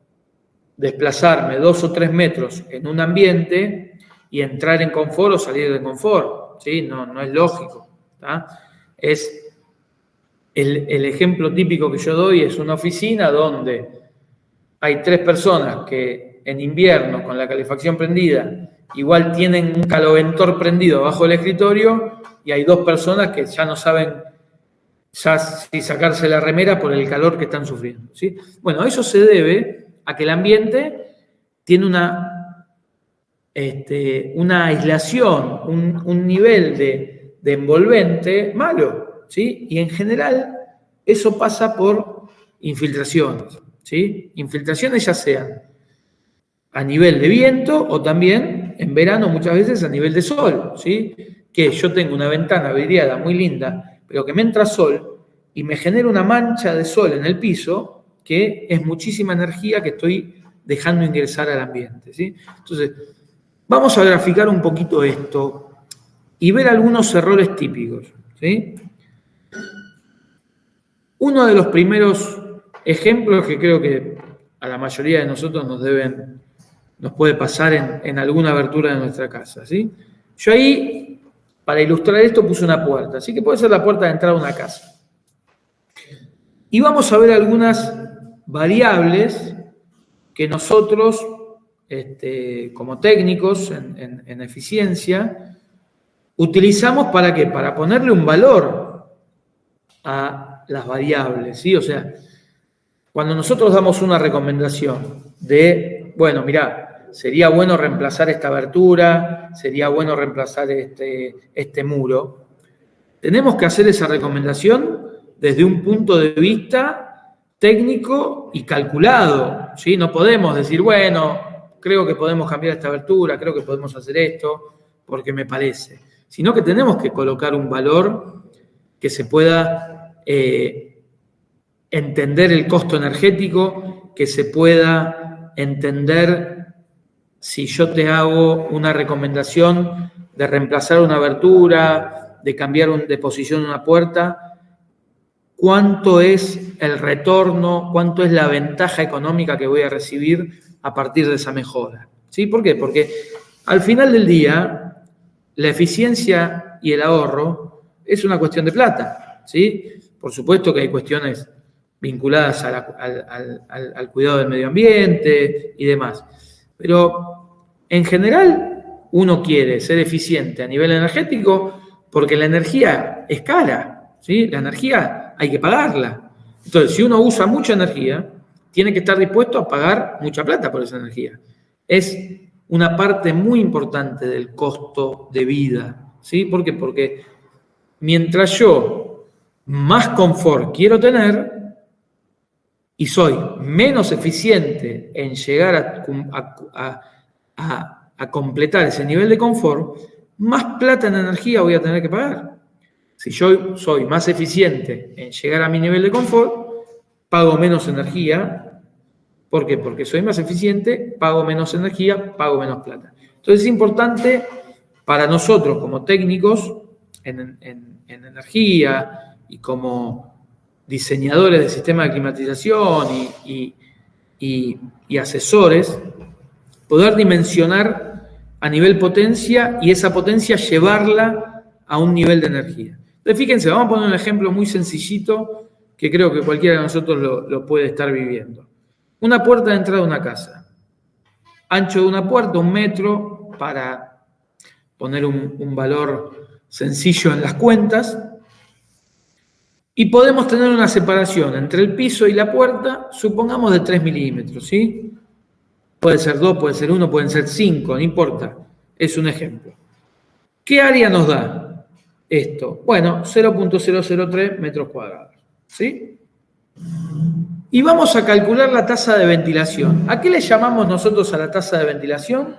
desplazarme 2 o 3 metros en un ambiente y entrar en confort o salir de confort, ¿sí? No es lógico, ¿tá? Es el ejemplo típico que yo doy es una oficina donde hay 3 personas que en invierno con la calefacción prendida igual tienen un caloventor prendido abajo del escritorio, y hay 2 personas que ya no saben ya si sacarse la remera por el calor que están sufriendo, ¿sí? Bueno, eso se debe a que el ambiente tiene una aislación, un nivel de envolvente malo, ¿sí? Y en general eso pasa por infiltraciones, ¿sí? Infiltraciones ya sean a nivel de viento o también en verano muchas veces a nivel de sol, ¿sí? Que yo tengo una ventana vidriada muy linda, pero que me entra sol y me genera una mancha de sol en el piso, que es muchísima energía que estoy dejando ingresar al ambiente, ¿sí? Entonces, vamos a graficar un poquito esto y ver algunos errores típicos, ¿sí? Uno de los primeros ejemplos que creo que a la mayoría de nosotros nos puede pasar en alguna abertura de nuestra casa, ¿sí? Yo ahí, para ilustrar esto, puse una puerta, así que puede ser la puerta de entrada a una casa. Y vamos a ver algunas variables que nosotros, como técnicos en eficiencia, utilizamos ¿para qué? Para ponerle un valor a las variables, ¿sí? O sea, cuando nosotros damos una recomendación de, bueno, mirá, sería bueno reemplazar esta abertura, sería bueno reemplazar este muro, tenemos que hacer esa recomendación desde un punto de vista técnico y calculado, ¿sí? No podemos decir, bueno, creo que podemos cambiar esta abertura, creo que podemos hacer esto, porque me parece. Sino que tenemos que colocar un valor que se pueda entender el costo energético, que se pueda entender si yo te hago una recomendación de reemplazar una abertura, de cambiar de posición una puerta, cuánto es el retorno, cuánto es la ventaja económica que voy a recibir a partir de esa mejora. ¿Sí? ¿Por qué? Porque al final del día, la eficiencia y el ahorro es una cuestión de plata. ¿Sí? Por supuesto que hay cuestiones vinculadas al cuidado del medio ambiente y demás. Pero en general uno quiere ser eficiente a nivel energético porque la energía es cara. ¿Sí? La energía hay que pagarla. Entonces, si uno usa mucha energía, tiene que estar dispuesto a pagar mucha plata por esa energía. Es una parte muy importante del costo de vida. ¿Sí? ¿Por qué? Porque mientras yo más confort quiero tener y soy menos eficiente en llegar a completar ese nivel de confort, más plata en energía voy a tener que pagar. Si yo soy más eficiente en llegar a mi nivel de confort, pago menos energía. ¿Por qué? Porque soy más eficiente, pago menos energía, pago menos plata. Entonces es importante para nosotros como técnicos en energía y como diseñadores de sistemas de climatización y asesores, poder dimensionar a nivel potencia y esa potencia llevarla a un nivel de energía. Entonces, fíjense, vamos a poner un ejemplo muy sencillito que creo que cualquiera de nosotros lo puede estar viviendo. Una puerta de entrada a una casa. Ancho de una puerta, 1 metro, para poner un valor sencillo en las cuentas. Y podemos tener una separación entre el piso y la puerta, supongamos de 3 milímetros, ¿sí? Puede ser 2, puede ser 1, pueden ser 5, no importa. Es un ejemplo. ¿Qué área nos da esto? Bueno, 0.003 metros cuadrados, ¿sí? Y vamos a calcular la tasa de ventilación. ¿A qué le llamamos nosotros a la tasa de ventilación?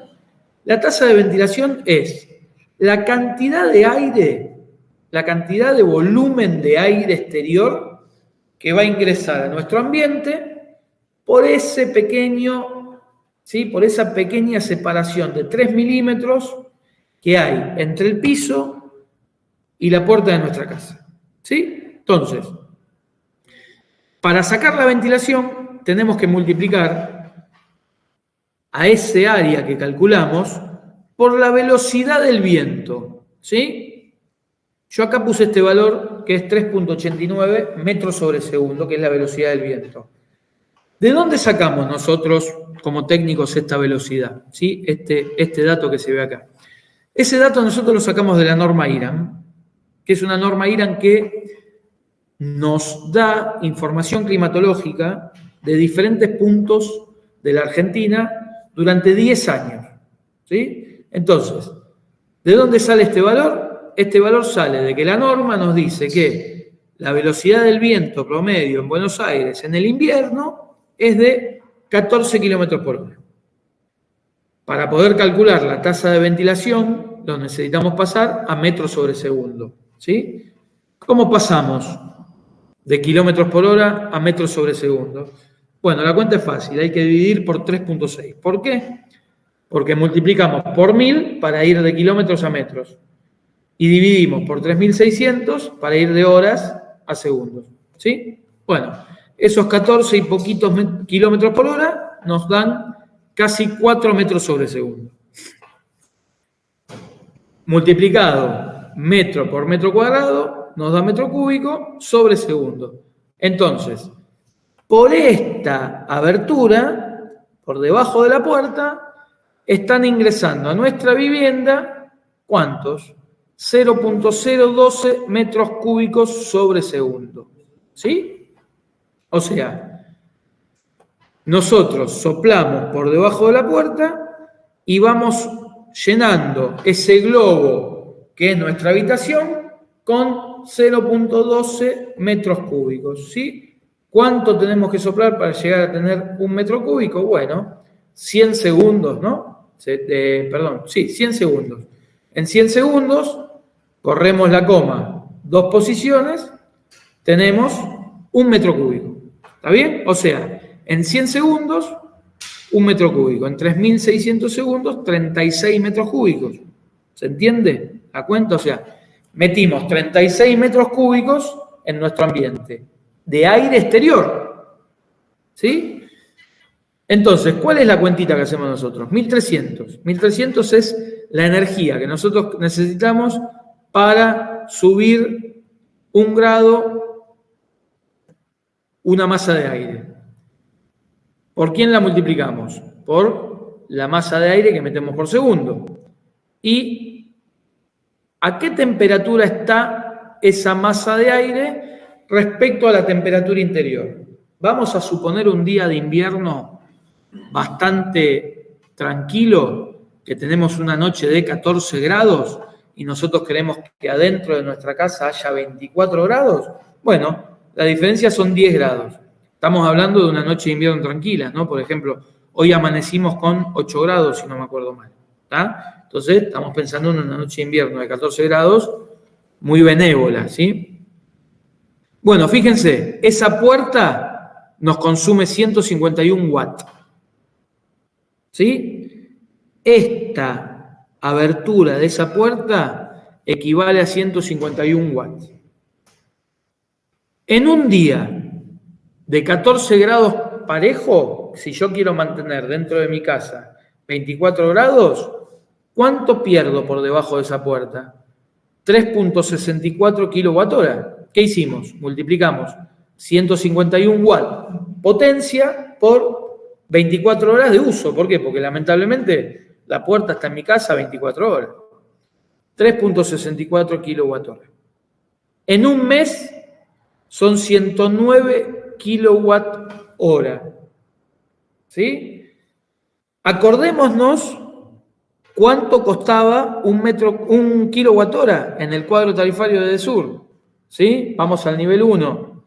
La tasa de ventilación es la cantidad de aire, la cantidad de volumen de aire exterior que va a ingresar a nuestro ambiente por ese pequeño, ¿sí? Por esa pequeña separación de 3 milímetros que hay entre el piso y la puerta de nuestra casa. ¿Sí? Entonces, para sacar la ventilación tenemos que multiplicar a ese área que calculamos por la velocidad del viento. ¿Sí? Yo acá puse este valor que es 3.89 metros sobre segundo, que es la velocidad del viento. ¿De dónde sacamos nosotros como técnicos esta velocidad? ¿Sí? Este dato que se ve acá. Ese dato nosotros lo sacamos de la norma IRAM, que es una norma IRAM que nos da información climatológica de diferentes puntos de la Argentina durante 10 años. ¿Sí? Entonces, ¿de dónde sale este valor? Este valor sale de que la norma nos dice que la velocidad del viento promedio en Buenos Aires en el invierno es de 14 kilómetros por hora. Para poder calcular la tasa de ventilación, lo necesitamos pasar a metros sobre segundo. ¿Sí? ¿Cómo pasamos de kilómetros por hora a metros sobre segundo? Bueno, la cuenta es fácil, hay que dividir por 3.6. ¿Por qué? Porque multiplicamos por 1000 para ir de kilómetros a metros. Y dividimos por 3600 para ir de horas a segundos. ¿Sí? Bueno, esos 14 y poquitos kilómetros por hora nos dan casi 4 metros sobre segundo. Multiplicado metro por metro cuadrado nos da metro cúbico sobre segundo. Entonces, por esta abertura, por debajo de la puerta, están ingresando a nuestra vivienda, ¿cuántos? 0.012 metros cúbicos sobre segundo. ¿Sí? O sea, nosotros soplamos por debajo de la puerta y vamos llenando ese globo que es nuestra habitación con 0.12 metros cúbicos. ¿Sí? ¿Cuánto tenemos que soplar para llegar a tener 1 metro cúbico? Bueno, 100 segundos, ¿no? 100 segundos. En 100 segundos corremos la coma 2 posiciones, tenemos 1 metro cúbico. ¿Está bien? O sea, en 100 segundos, 1 metro cúbico. En 3.600 segundos, 36 metros cúbicos. ¿Se entiende? ¿A cuenta? O sea, metimos 36 metros cúbicos en nuestro ambiente de aire exterior. ¿Sí? Entonces, ¿cuál es la cuentita que hacemos nosotros? 1.300. 1.300 es la energía que nosotros necesitamos para subir 1 grado una masa de aire. ¿Por quién la multiplicamos? Por la masa de aire que metemos por segundo. ¿Y a qué temperatura está esa masa de aire respecto a la temperatura interior? Vamos a suponer un día de invierno bastante tranquilo, que tenemos una noche de 14 grados y nosotros queremos que adentro de nuestra casa haya 24 grados. Bueno, la diferencia son 10 grados. Estamos hablando de una noche de invierno tranquila, ¿no? Por ejemplo, hoy amanecimos con 8 grados, si no me acuerdo mal. ¿Está? Entonces, estamos pensando en una noche de invierno de 14 grados, muy benévola, ¿sí? Bueno, fíjense, esa puerta nos consume 151 watts. ¿Sí? Esta abertura de esa puerta equivale a 151 watts. En un día de 14 grados parejo, si yo quiero mantener dentro de mi casa 24 grados, ¿cuánto pierdo por debajo de esa puerta? 3.64 kWh. ¿Qué hicimos? Multiplicamos 151 watts potencia por 24 horas de uso. ¿Por qué? Porque lamentablemente la puerta está en mi casa 24 horas. 3.64 kWh. En un mes son 109 kWh. ¿Sí? Acordémonos cuánto costaba 1 kWh en el cuadro tarifario de Edesur. ¿Sí? Vamos al nivel 1.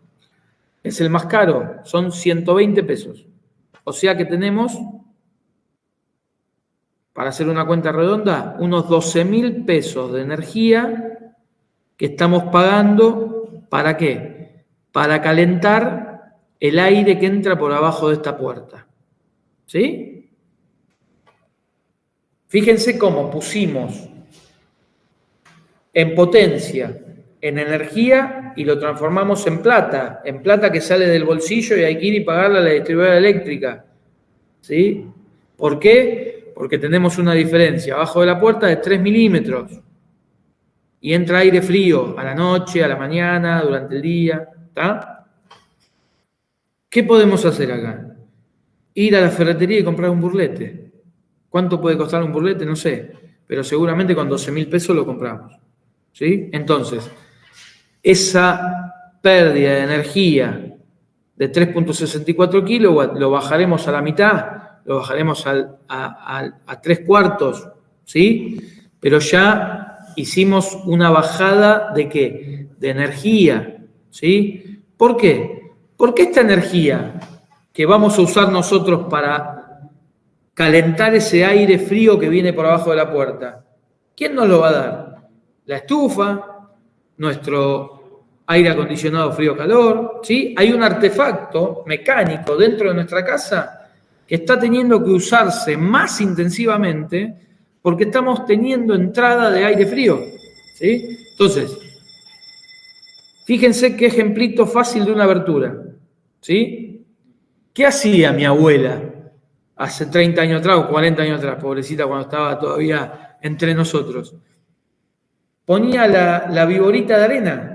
Es el más caro, son 120 pesos. O sea que tenemos, para hacer una cuenta redonda, unos 12.000 pesos de energía que estamos pagando. ¿Para qué? Para calentar el aire que entra por abajo de esta puerta. ¿Sí? Fíjense cómo pusimos en potencia, en energía, y lo transformamos en plata que sale del bolsillo y hay que ir y pagarla a la distribuidora eléctrica. ¿Sí? ¿Por qué? Porque tenemos una diferencia abajo de la puerta de 3 milímetros y entra aire frío a la noche, a la mañana, durante el día. ¿Está? ¿Qué podemos hacer acá? Ir a la ferretería y comprar un burlete. ¿Cuánto puede costar un burlete? No sé, pero seguramente con 12.000 pesos lo compramos. ¿Sí? Entonces, esa pérdida de energía de 3.64 kilowatts lo bajaremos a la mitad, lo bajaremos a 3/4, ¿sí? Pero ya hicimos una bajada ¿de qué? De energía, ¿sí? ¿Por qué? Porque esta energía que vamos a usar nosotros para calentar ese aire frío que viene por abajo de la puerta, ¿quién nos lo va a dar? La estufa, nuestro aire acondicionado frío-calor, ¿sí? Hay un artefacto mecánico dentro de nuestra casa que está teniendo que usarse más intensivamente porque estamos teniendo entrada de aire frío, ¿sí? Entonces, fíjense qué ejemplito fácil de una abertura, ¿sí? ¿Qué hacía mi abuela hace 30 años atrás o 40 años atrás, pobrecita, cuando estaba todavía entre nosotros? Ponía la viborita de arena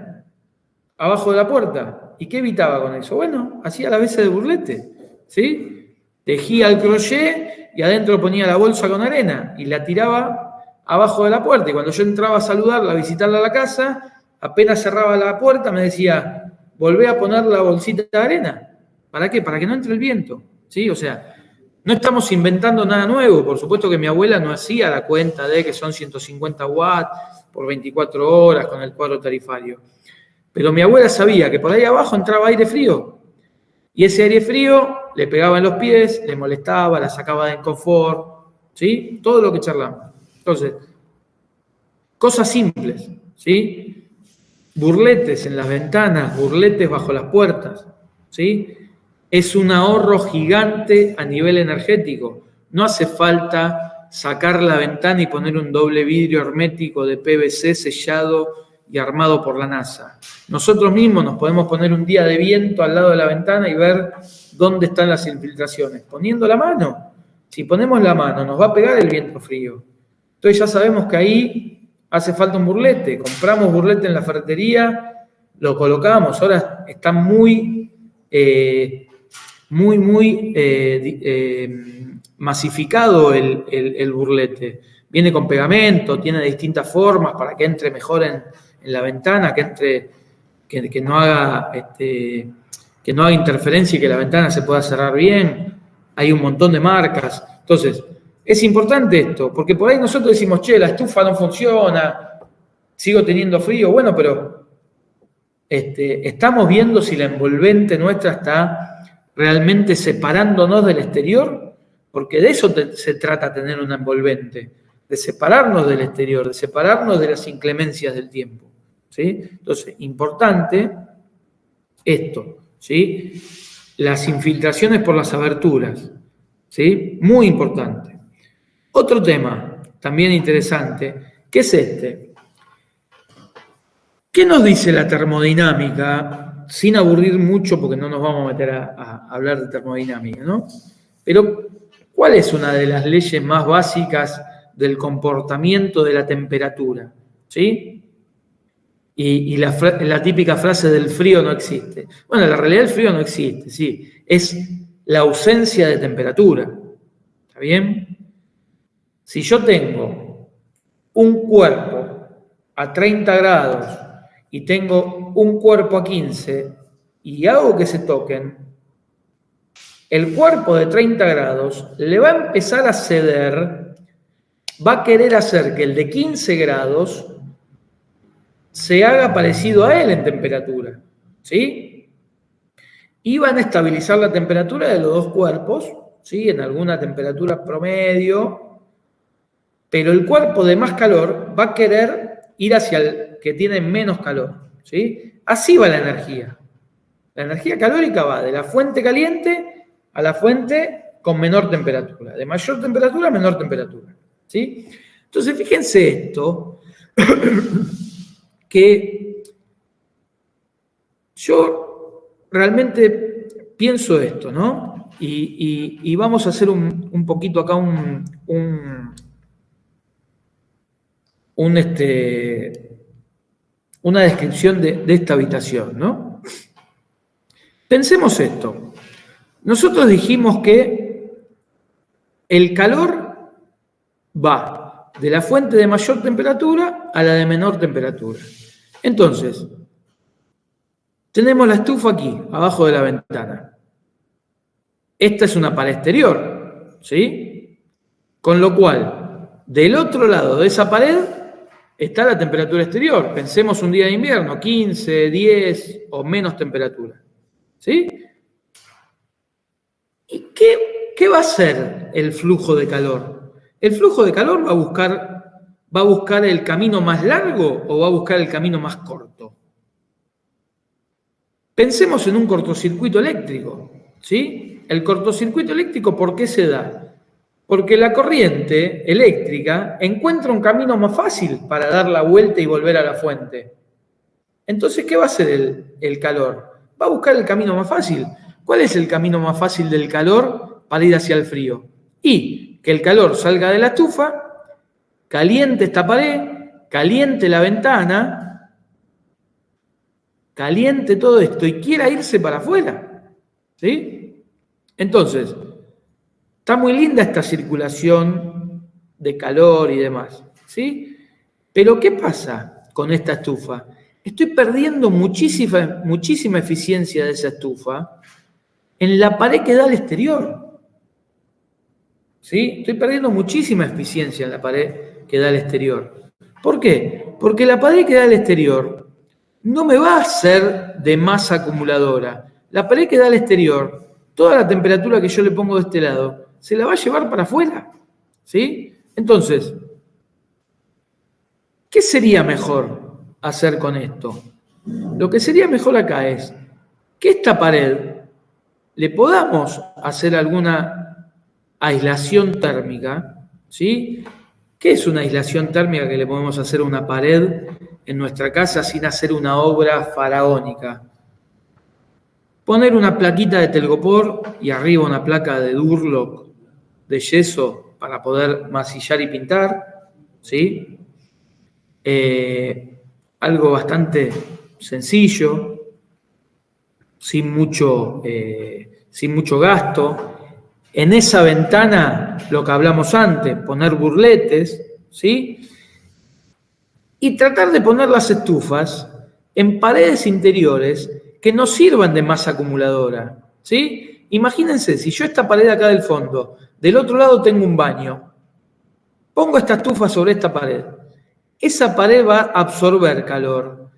abajo de la puerta. ¿Y qué evitaba con eso? Bueno, hacía la veces de burlete, ¿sí? Tejía el crochet y adentro ponía la bolsa con arena y la tiraba abajo de la puerta. Y cuando yo entraba a saludarla, a visitarla a la casa, apenas cerraba la puerta, me decía, volvé a poner la bolsita de arena. ¿Para qué? Para que no entre el viento, ¿sí? O sea, no estamos inventando nada nuevo. Por supuesto que mi abuela no hacía la cuenta de que son 150 watts por 24 horas con el cuadro tarifario. Pero mi abuela sabía que por ahí abajo entraba aire frío. Y ese aire frío le pegaba en los pies, le molestaba, la sacaba del confort, ¿sí? Todo lo que charlamos. Entonces, cosas simples, ¿sí? Burletes en las ventanas, burletes bajo las puertas, ¿sí? Es un ahorro gigante a nivel energético. No hace falta sacar la ventana y poner un doble vidrio hermético de PVC sellado y armado por la NASA. Nosotros mismos nos podemos poner un día de viento al lado de la ventana y ver dónde están las infiltraciones. Poniendo la mano. Si ponemos la mano, nos va a pegar el viento frío. Entonces ya sabemos que ahí hace falta un burlete. Compramos burlete en la ferretería, lo colocamos. Ahora está muy masificado el burlete. Viene con pegamento, tiene distintas formas para que entre mejor en la ventana, que no haga interferencia y que la ventana se pueda cerrar bien. Hay un montón de marcas. Entonces, es importante esto, porque por ahí nosotros decimos, che, la estufa no funciona, sigo teniendo frío. Bueno, pero estamos viendo si la envolvente nuestra está realmente separándonos del exterior, porque de eso se trata tener una envolvente, de separarnos del exterior, de separarnos de las inclemencias del tiempo, ¿sí? Entonces, importante esto, ¿sí? Las infiltraciones por las aberturas, ¿sí? Muy importante. Otro tema también interesante, que es este. ¿Qué nos dice la termodinámica? Sin aburrir mucho, porque no nos vamos a meter a hablar de termodinámica, ¿no? Pero, ¿cuál es una de las leyes más básicas del comportamiento de la temperatura? ¿Sí? Y la típica frase del frío no existe. Bueno, en la realidad el frío no existe, sí. Es la ausencia de temperatura. ¿Está bien? Si yo tengo un cuerpo a 30 grados y tengo un cuerpo a 15 y hago que se toquen, el cuerpo de 30 grados le va a empezar a ceder, va a querer hacer que el de 15 grados se haga parecido a él en temperatura, ¿sí? Y van a estabilizar la temperatura de los dos cuerpos, ¿sí? En alguna temperatura promedio, pero el cuerpo de más calor va a querer ir hacia el que tiene menos calor, ¿sí? Así va la energía. La energía calórica va de la fuente caliente a la fuente con menor temperatura, de mayor temperatura a menor temperatura, ¿sí? Entonces, fíjense esto, que yo realmente pienso esto, ¿no? Y vamos a hacer un poquito acá una descripción de esta habitación, ¿no? Pensemos esto. Nosotros dijimos que el calor va de la fuente de mayor temperatura a la de menor temperatura. Entonces, tenemos la estufa aquí, abajo de la ventana. Esta es una pared exterior, ¿sí? Con lo cual, del otro lado de esa pared está la temperatura exterior. Pensemos un día de invierno, 15, 10 o menos temperatura, ¿sí? ¿Y qué va a hacer el flujo de calor? ¿El flujo de calor va a buscar el camino más largo o va a buscar el camino más corto? Pensemos en un cortocircuito eléctrico, ¿sí? El cortocircuito eléctrico, ¿por qué se da? Porque la corriente eléctrica encuentra un camino más fácil para dar la vuelta y volver a la fuente. Entonces, ¿qué va a hacer el calor? Va a buscar el camino más fácil. ¿Cuál es el camino más fácil del calor para ir hacia el frío? Y que el calor salga de la estufa, caliente esta pared, caliente la ventana, caliente todo esto y quiera irse para afuera, ¿sí? Entonces, está muy linda esta circulación de calor y demás, ¿sí? Pero ¿qué pasa con esta estufa? Estoy perdiendo muchísima eficiencia de esa estufa en la pared que da al exterior, ¿sí? Estoy perdiendo muchísima eficiencia en la pared que da al exterior. ¿Por qué? Porque la pared que da al exterior no me va a ser de masa acumuladora. La pared que da al exterior, toda la temperatura que yo le pongo de este lado, se la va a llevar para afuera, ¿sí? Entonces, ¿qué sería mejor hacer con esto? Lo que sería mejor acá es que esta pared le podamos hacer alguna aislación térmica, ¿sí? ¿Qué es una aislación térmica que le podemos hacer a una pared en nuestra casa sin hacer una obra faraónica? Poner una plaquita de telgopor y arriba una placa de Durlock de yeso para poder masillar y pintar, ¿sí? Algo bastante sencillo, sin mucho gasto. En esa ventana, lo que hablamos antes, poner burletes, ¿sí? Y tratar de poner las estufas en paredes interiores que no sirvan de masa acumuladora, ¿sí? Imagínense, si yo esta pared acá del fondo, del otro lado tengo un baño, pongo esta estufa sobre esta pared, esa pared va a absorber calor.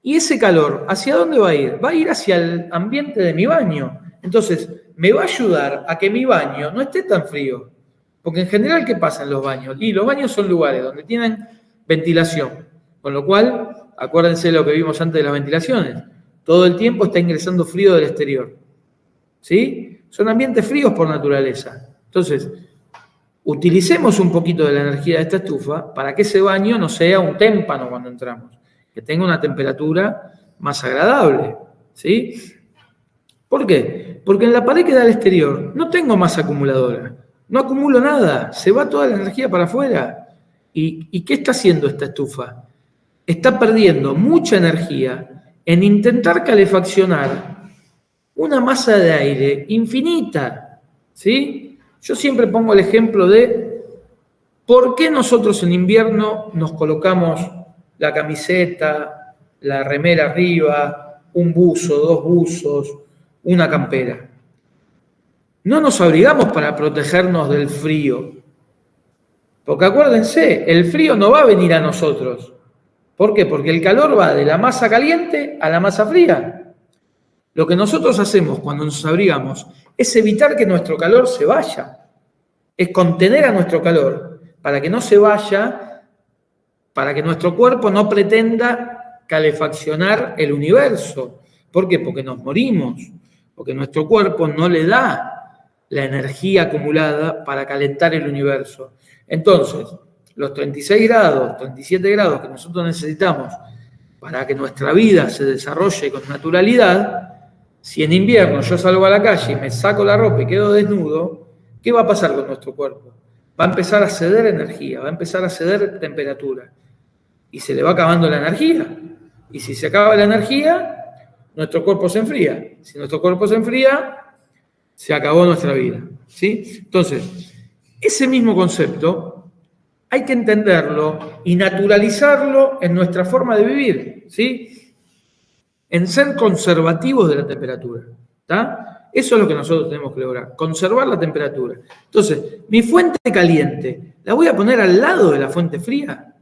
¿Y ese calor hacia dónde va a ir? Va a ir hacia el ambiente de mi baño. Entonces, me va a ayudar a que mi baño no esté tan frío. Porque en general, ¿qué pasa en los baños? Y los baños son lugares donde tienen ventilación. Con lo cual, acuérdense de lo que vimos antes de las ventilaciones. Todo el tiempo está ingresando frío del exterior. ¿Sí? Son ambientes fríos por naturaleza. Entonces, utilicemos un poquito de la energía de esta estufa para que ese baño no sea un témpano cuando entramos, que tenga una temperatura más agradable, ¿sí? ¿Por qué? Porque en la pared que da al exterior no tengo masa acumuladora, no acumulo nada, se va toda la energía para afuera. ¿Y qué está haciendo esta estufa? Está perdiendo mucha energía en intentar calefaccionar una masa de aire infinita, ¿sí? Yo siempre pongo el ejemplo de por qué nosotros en invierno nos colocamos la camiseta, la remera arriba, un buzo, 2 buzos, una campera. No nos abrigamos para protegernos del frío, porque acuérdense, el frío no va a venir a nosotros. ¿Por qué? Porque el calor va de la masa caliente a la masa fría. Lo que nosotros hacemos cuando nos abrigamos es evitar que nuestro calor se vaya, es contener a nuestro calor para que no se vaya, para que nuestro cuerpo no pretenda calefaccionar el universo. ¿Por qué? Porque nos morimos, porque nuestro cuerpo no le da la energía acumulada para calentar el universo. Entonces, los 36 grados, 37 grados que nosotros necesitamos para que nuestra vida se desarrolle con naturalidad, si en invierno yo salgo a la calle y me saco la ropa y quedo desnudo, ¿qué va a pasar con nuestro cuerpo? Va a empezar a ceder energía, va a empezar a ceder temperatura. Y se le va acabando la energía. Y si se acaba la energía, nuestro cuerpo se enfría. Si nuestro cuerpo se enfría, se acabó nuestra vida, ¿sí? Entonces, ese mismo concepto hay que entenderlo y naturalizarlo en nuestra forma de vivir, ¿sí? En ser conservativos de la temperatura, ¿está? Eso es lo que nosotros tenemos que lograr, conservar la temperatura. Entonces, mi fuente caliente, ¿la voy a poner al lado de la fuente fría?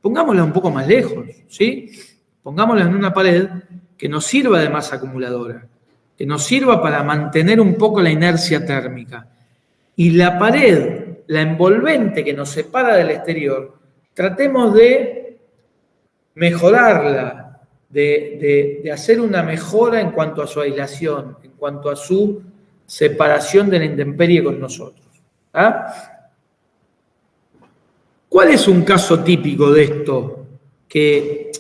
Pongámosla un poco más lejos, ¿sí? Pongámosla en una pared que nos sirva de masa acumuladora, que nos sirva para mantener un poco la inercia térmica. Y la pared, la envolvente que nos separa del exterior, tratemos de mejorarla, de hacer una mejora en cuanto a su aislación, en cuanto a su separación de la intemperie con nosotros. ¿Ah? ¿Cuál es un caso típico de esto que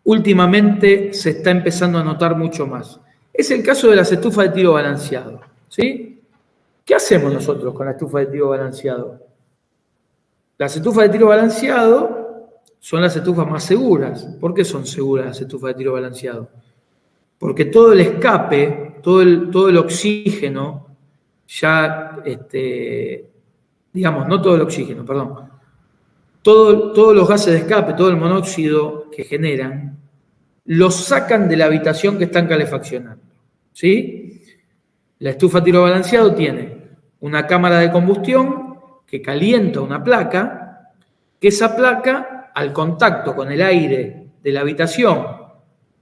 últimamente se está empezando a notar mucho más? Es el caso de las estufas de tiro balanceado, ¿sí? ¿Qué hacemos nosotros con la estufa de tiro balanceado? Las estufas de tiro balanceado son las estufas más seguras. ¿Por qué son seguras las estufas de tiro balanceado? Porque todo el escape, todo el oxígeno, ya, digamos, no todo el oxígeno, perdón, todos los gases de escape, todo el monóxido que generan, los sacan de la habitación que están calefaccionando, ¿sí? La estufa de tiro balanceado tiene una cámara de combustión que calienta una placa, que esa placa, al contacto con el aire de la habitación,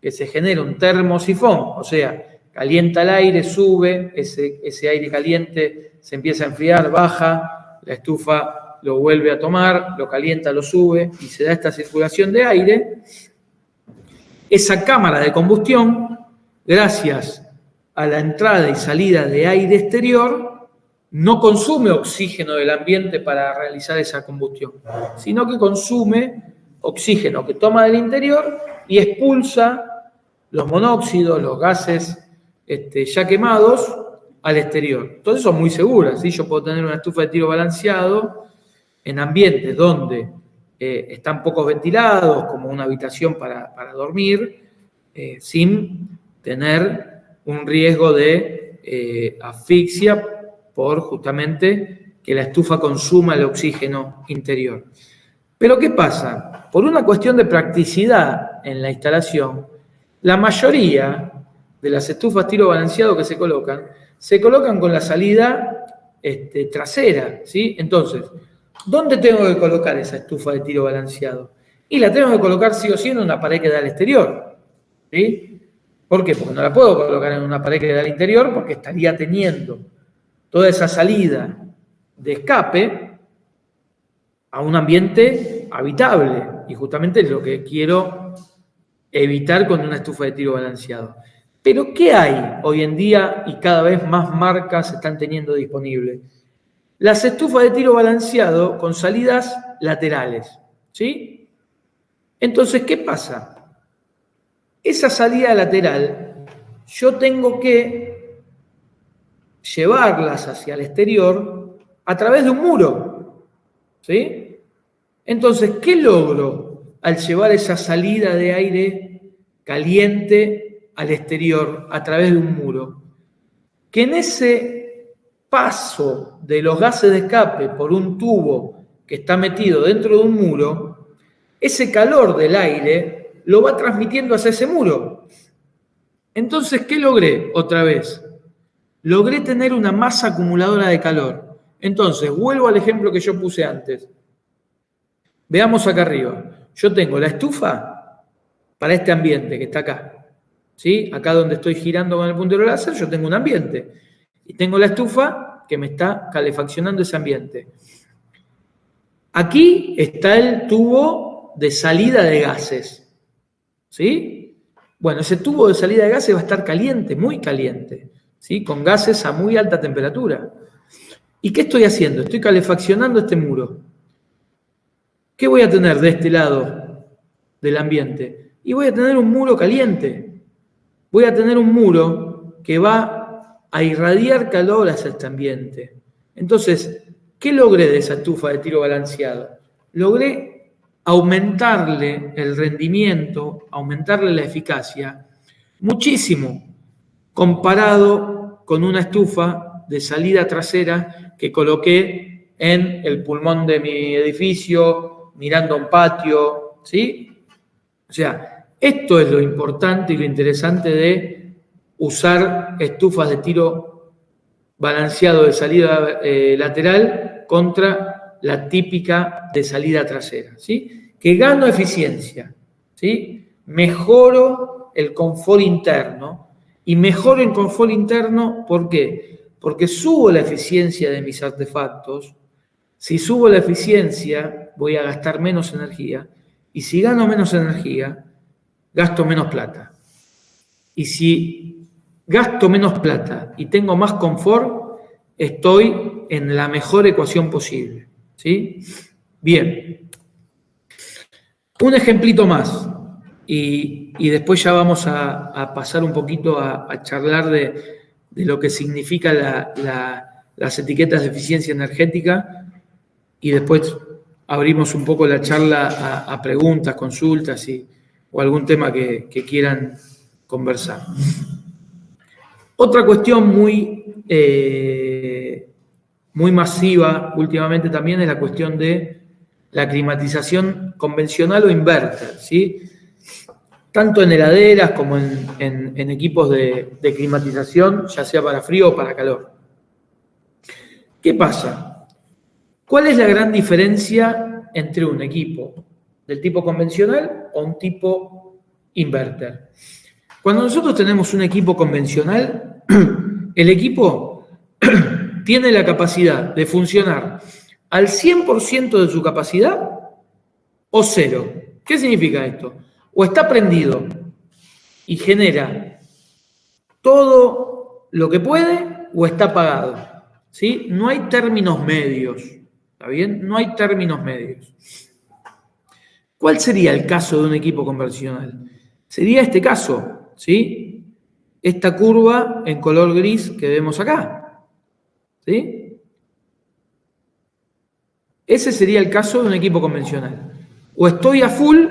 que se genera un termosifón, o sea, calienta el aire, sube, ese aire caliente se empieza a enfriar, baja, la estufa lo vuelve a tomar, lo calienta, lo sube, y se da esta circulación de aire. Esa cámara de combustión, gracias a la entrada y salida de aire exterior, no consume oxígeno del ambiente para realizar esa combustión, sino que consume oxígeno que toma del interior y expulsa los monóxidos, los gases ya quemados al exterior. Entonces son muy seguras, ¿sí? Yo puedo tener una estufa de tiro balanceado en ambientes donde están poco ventilados, como una habitación para dormir, sin tener un riesgo de asfixia por justamente que la estufa consuma el oxígeno interior. Pero ¿qué pasa? Por una cuestión de practicidad en la instalación, la mayoría de las estufas tiro balanceado que se colocan con la salida trasera, ¿sí? Entonces, ¿dónde tengo que colocar esa estufa de tiro balanceado? Y la tengo que colocar sí o sí en una pared que da al exterior, ¿sí? ¿Por qué? Porque no la puedo colocar en una pared que da al interior porque estaría teniendo toda esa salida de escape a un ambiente habitable. Y justamente es lo que quiero evitar con una estufa de tiro balanceado. Pero ¿qué hay hoy en día y cada vez más marcas están teniendo disponibles? Las estufas de tiro balanceado con salidas laterales, ¿sí? Entonces, ¿qué pasa? Esa salida lateral yo tengo que llevarlas hacia el exterior a través de un muro, ¿sí? Entonces, ¿qué logro al llevar esa salida de aire caliente al exterior a través de un muro? Que en ese paso de los gases de escape por un tubo que está metido dentro de un muro, ese calor del aire lo va transmitiendo hacia ese muro. Entonces, ¿qué logré otra vez? Logré tener una masa acumuladora de calor. Entonces, vuelvo al ejemplo que yo puse antes. Veamos acá arriba. Yo tengo la estufa para este ambiente que está acá, ¿sí? Acá donde estoy girando con el puntero láser, yo tengo un ambiente. Y tengo la estufa que me está calefaccionando ese ambiente. Aquí está el tubo de salida de gases, ¿sí? Bueno, ese tubo de salida de gases va a estar caliente, muy caliente, ¿sí? Con gases a muy alta temperatura. ¿Y qué estoy haciendo? Estoy calefaccionando este muro. ¿Qué voy a tener de este lado del ambiente? Y voy a tener un muro caliente. Voy a tener un muro que va a irradiar calor hacia este ambiente. Entonces, ¿qué logré de esa estufa de tiro balanceado? Logré aumentarle el rendimiento, aumentarle la eficacia muchísimo comparado con una estufa de salida trasera que coloqué en el pulmón de mi edificio, mirando un patio, ¿sí? O sea, esto es lo importante y lo interesante de usar estufas de tiro balanceado de salida lateral contra la típica de salida trasera, ¿sí? Que gano eficiencia, ¿sí? Mejoro el confort interno y mejoro el confort interno, ¿por qué? Porque subo la eficiencia de mis artefactos. Si subo la eficiencia, voy a gastar menos energía, y si gano menos energía, gasto menos plata. Y si gasto menos plata y tengo más confort, estoy en la mejor ecuación posible, ¿sí? Bien. Un ejemplito más, y después ya vamos a pasar un poquito a charlar de lo que significa las etiquetas de eficiencia energética, y después abrimos un poco la charla a preguntas, consultas o algún tema que quieran conversar. Otra cuestión muy masiva últimamente también es la cuestión de la climatización convencional o inverter, ¿sí? Tanto en heladeras como en equipos de climatización, ya sea para frío o para calor. ¿Qué pasa? ¿Cuál es la gran diferencia entre un equipo del tipo convencional o un tipo inverter? Cuando nosotros tenemos un equipo convencional, el equipo tiene la capacidad de funcionar al 100% de su capacidad o cero. ¿Qué significa esto? O está prendido y genera toda lo que puede o está pagado, ¿sí? No hay términos medios, ¿está bien? No hay términos medios. ¿Cuál sería el caso de un equipo convencional? Sería este caso, ¿sí? Esta curva en color gris que vemos acá, ¿sí? Ese sería el caso de un equipo convencional. O estoy a full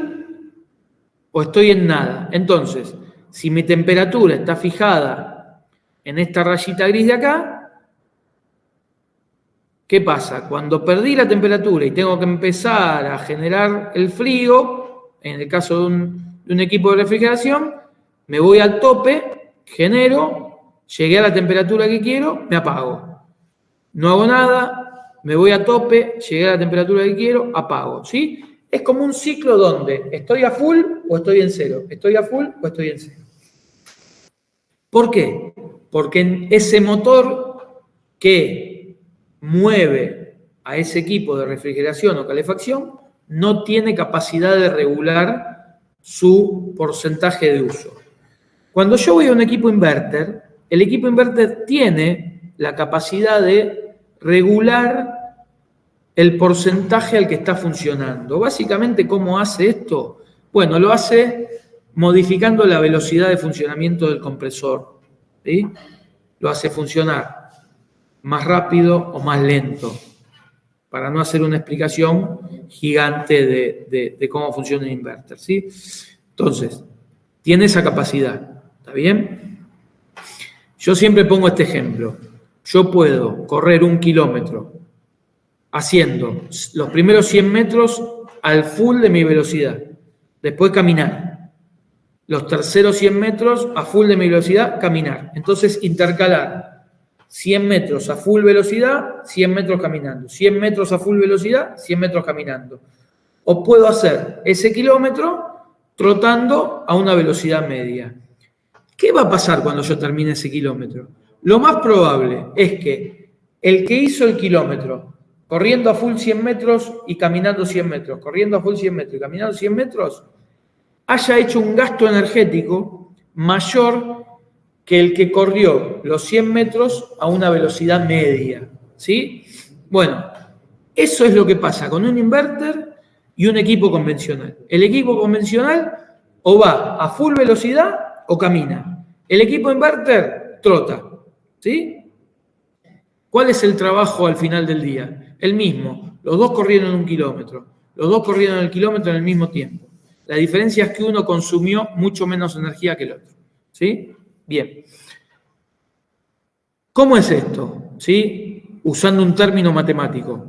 o estoy en nada. Entonces, si mi temperatura está fijada en esta rayita gris de acá, ¿qué pasa? Cuando perdí la temperatura y tengo que empezar a generar el frío, en el caso de un equipo de refrigeración, me voy al tope, genero, llegué a la temperatura que quiero, me apago. No hago nada, me voy a tope, llegué a la temperatura que quiero, apago, ¿sí? Es como un ciclo donde estoy a full o estoy en cero, estoy a full o estoy en cero. ¿Por qué? Porque en ese motor que mueve a ese equipo de refrigeración o calefacción no tiene capacidad de regular su porcentaje de uso. Cuando yo voy a un equipo inverter, el equipo inverter tiene la capacidad de regular el porcentaje al que está funcionando. Básicamente, ¿cómo hace esto? Bueno, lo hace modificando la velocidad de funcionamiento del compresor, ¿sí? Lo hace funcionar más rápido o más lento, para no hacer una explicación gigante de cómo funciona el inverter, ¿sí? Entonces, tiene esa capacidad, ¿está bien? Yo siempre pongo este ejemplo. Yo puedo correr 1 kilómetro haciendo los primeros 100 metros al full de mi velocidad, después caminar. Los terceros 100 metros a full de mi velocidad, caminar. Entonces, intercalar 100 metros a full velocidad, 100 metros caminando. 100 metros a full velocidad, 100 metros caminando. O puedo hacer ese kilómetro trotando a una velocidad media. ¿Qué va a pasar cuando yo termine ese kilómetro? Lo más probable es que el que hizo el kilómetro corriendo a full 100 metros y caminando 100 metros, corriendo a full 100 metros y caminando 100 metros, haya hecho un gasto energético mayor que el que corrió los 100 metros a una velocidad media, ¿sí? Bueno, eso es lo que pasa con un inverter y un equipo convencional. El equipo convencional o va a full velocidad o camina. El equipo inverter trota, ¿sí? ¿Cuál es el trabajo al final del día? El mismo. Los dos corrieron 1 kilómetro. Los dos corrieron el kilómetro en el mismo tiempo. La diferencia es que uno consumió mucho menos energía que el otro, ¿sí? Bien. ¿Cómo es esto? ¿Sí? Usando un término matemático.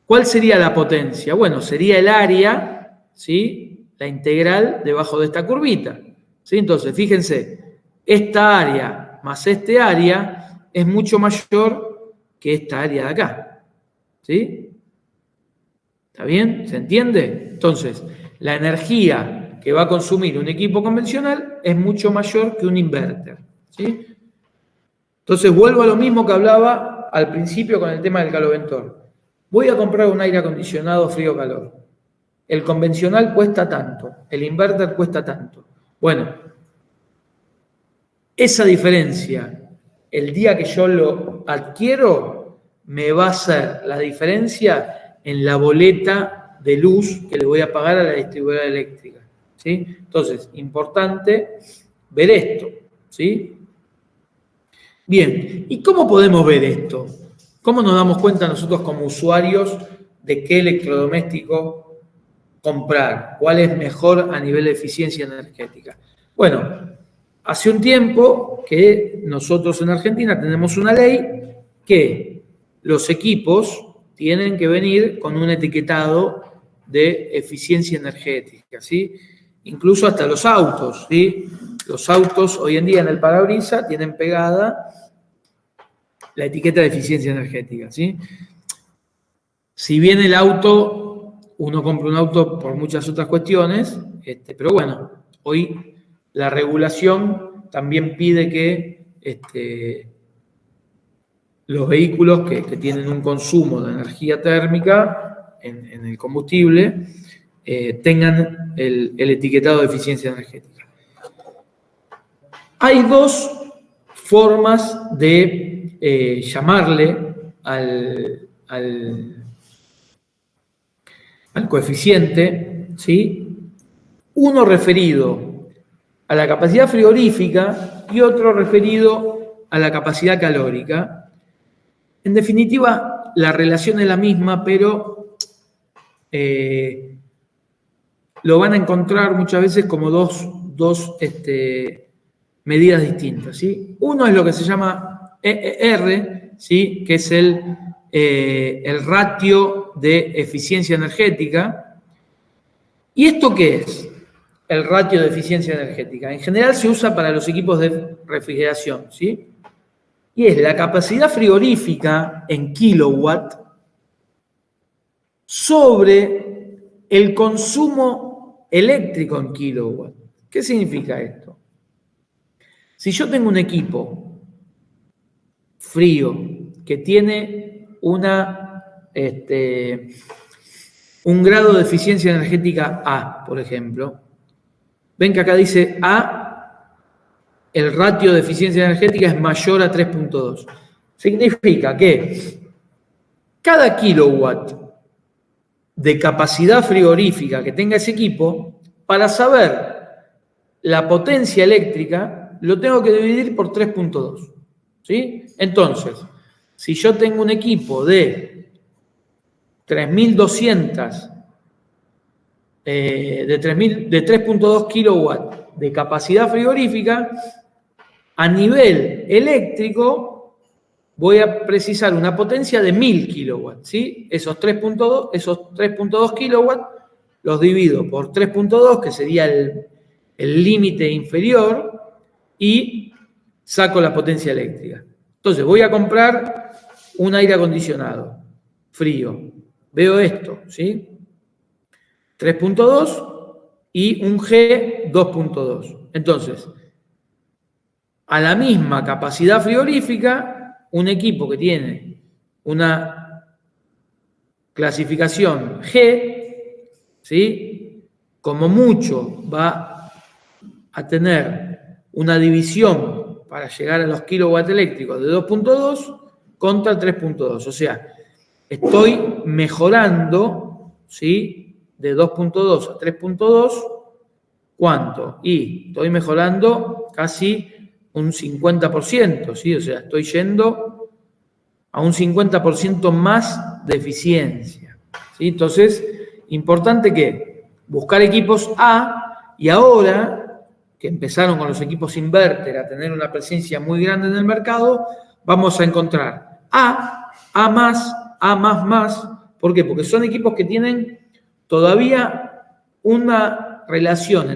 ¿Cuál sería la potencia? Bueno, sería el área, ¿sí? La integral debajo de esta curvita, ¿sí? Entonces, fíjense, esta área más este área es mucho mayor que esta área de acá, ¿sí? ¿Está bien? ¿Se entiende? Entonces, la energía que va a consumir un equipo convencional es mucho mayor que un inverter, ¿sí? Entonces, vuelvo a lo mismo que hablaba al principio con el tema del caloventor. Voy a comprar un aire acondicionado frío-calor. El convencional cuesta tanto, el inverter cuesta tanto. Bueno, esa diferencia, el día que yo lo adquiero, me va a hacer la diferencia en la boleta de luz que le voy a pagar a la distribuidora eléctrica, ¿sí? Entonces, importante ver esto, ¿sí? Bien, ¿y cómo podemos ver esto? ¿Cómo nos damos cuenta nosotros como usuarios de qué electrodoméstico comprar? ¿Cuál es mejor a nivel de eficiencia energética? Bueno, hace un tiempo que nosotros en Argentina tenemos una ley que los equipos tienen que venir con un etiquetado de eficiencia energética, ¿sí? Incluso hasta los autos, ¿sí? Los autos hoy en día en el parabrisas tienen pegada la etiqueta de eficiencia energética, ¿sí? Si bien el auto, uno compra un auto por muchas otras cuestiones, pero bueno, hoy la regulación también pide que los vehículos que tienen un consumo de energía térmica en el combustible tengan el etiquetado de eficiencia energética. Hay dos formas de llamarle al coeficiente, ¿sí? Uno referido a la capacidad frigorífica y otro referido a la capacidad calórica. En definitiva, la relación es la misma, pero lo van a encontrar muchas veces como dos medidas distintas, ¿sí? Uno es lo que se llama EER, ¿sí? Que es el ratio de eficiencia energética. ¿Y esto qué es? El ratio de eficiencia energética. En general se usa para los equipos de refrigeración, ¿sí? Y es la capacidad frigorífica en kilowatt sobre el consumo eléctrico en kilowatt. ¿Qué significa esto? Si yo tengo un equipo frío que tiene un grado de eficiencia energética A, por ejemplo, ven que acá dice A, el ratio de eficiencia energética es mayor a 3.2. Significa que cada kilowatt de capacidad frigorífica que tenga ese equipo, para saber la potencia eléctrica, lo tengo que dividir por 3.2. ¿Sí? Entonces, si yo tengo un equipo de 3.200, de 3.2 kilowatts de capacidad frigorífica, a nivel eléctrico voy a precisar una potencia de 1.000 kilowatts, ¿sí? Esos 3.2 kilowatts los divido por 3.2, que sería el límite inferior, y saco la potencia eléctrica. Entonces voy a comprar un aire acondicionado frío. Veo esto, ¿sí? 3.2 y un G 2.2. Entonces, a la misma capacidad frigorífica, un equipo que tiene una clasificación G, ¿sí? Como mucho va a tener una división para llegar a los kilowatts eléctricos de 2.2 contra 3.2. O sea, estoy mejorando, ¿sí? De 2.2 a 3.2, ¿cuánto? Y estoy mejorando casi un 50%, ¿sí? O sea, estoy yendo a un 50% más de eficiencia, ¿sí? Entonces, importante que buscar equipos A, y ahora que empezaron con los equipos inverter a tener una presencia muy grande en el mercado, vamos a encontrar A más. ¿Por qué? Porque son equipos que tienen todavía una relación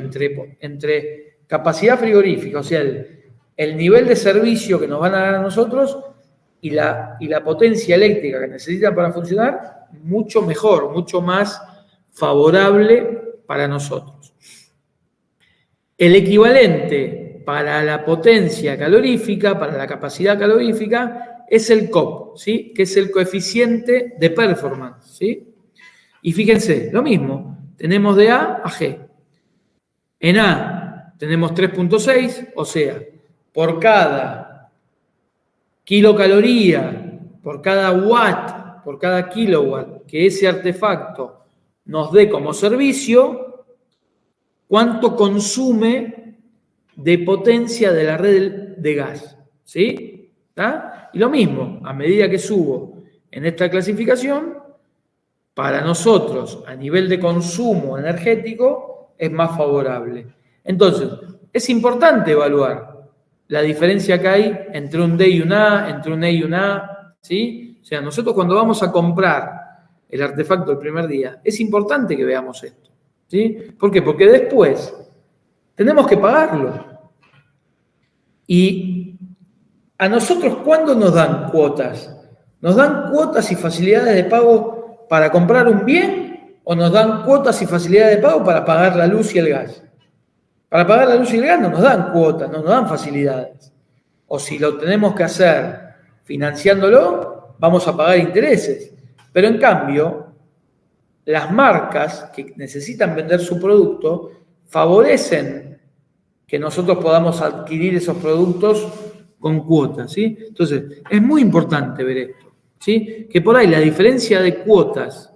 entre capacidad frigorífica, o sea, el nivel de servicio que nos van a dar a nosotros y la potencia eléctrica que necesitan para funcionar, mucho mejor, mucho más favorable para nosotros. El equivalente para la potencia calorífica, para la capacidad calorífica, es el COP, ¿sí? Que es el coeficiente de performance, ¿sí? Y fíjense, lo mismo, tenemos de A a G. En A tenemos 3.6, o sea, por cada kilocaloría, por cada watt, por cada kilowatt que ese artefacto nos dé como servicio, cuánto consume de potencia de la red de gas, ¿sí? ¿Está? Y lo mismo, a medida que subo en esta clasificación, para nosotros, a nivel de consumo energético, es más favorable. Entonces, es importante evaluar la diferencia que hay entre un D y un A, entre un E y un A, ¿sí? O sea, nosotros cuando vamos a comprar el artefacto el primer día, es importante que veamos esto, ¿sí? ¿Por qué? Porque después tenemos que pagarlo. Y a nosotros, ¿cuándo nos dan cuotas? ¿Nos dan cuotas y facilidades de pago para comprar un bien o nos dan cuotas y facilidades de pago para pagar la luz y el gas? Para pagar la luz y el gas no nos dan cuotas, no nos dan facilidades. O si lo tenemos que hacer financiándolo, vamos a pagar intereses. Pero en cambio, las marcas que necesitan vender su producto favorecen que nosotros podamos adquirir esos productos con cuotas, ¿sí? Entonces, es muy importante ver esto, ¿sí? Que por ahí la diferencia de cuotas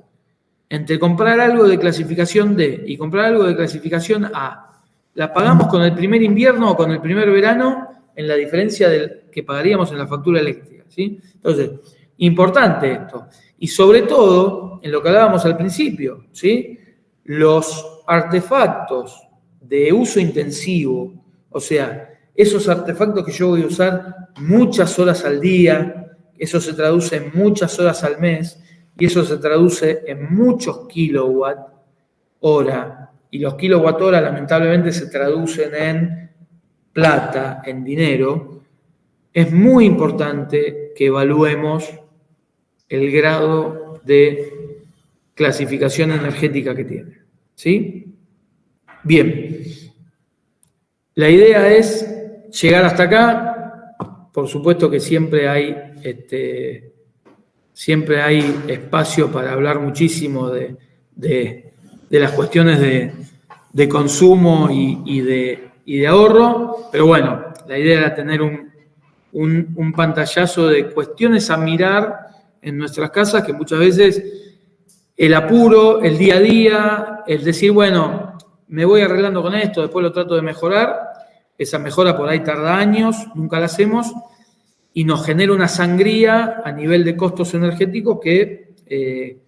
entre comprar algo de clasificación D y comprar algo de clasificación A, la pagamos con el primer invierno o con el primer verano en la diferencia que pagaríamos en la factura eléctrica, ¿sí? Entonces, importante esto. Y sobre todo, en lo que hablábamos al principio, ¿sí? Los artefactos de uso intensivo, o sea, esos artefactos que yo voy a usar muchas horas al día, eso se traduce en muchas horas al mes, y eso se traduce en muchos kilowatt hora, y los kilowatt hora lamentablemente se traducen en plata, en dinero. Es muy importante que evaluemos el grado de clasificación energética que tiene, ¿sí? Bien, la idea es llegar hasta acá. Por supuesto que siempre hay espacio para hablar muchísimo de las cuestiones de consumo y de ahorro, pero bueno, la idea era tener un pantallazo de cuestiones a mirar en nuestras casas, que muchas veces el apuro, el día a día, el decir, bueno, me voy arreglando con esto, después lo trato de mejorar, esa mejora por ahí tarda años, nunca la hacemos, y nos genera una sangría a nivel de costos energéticos que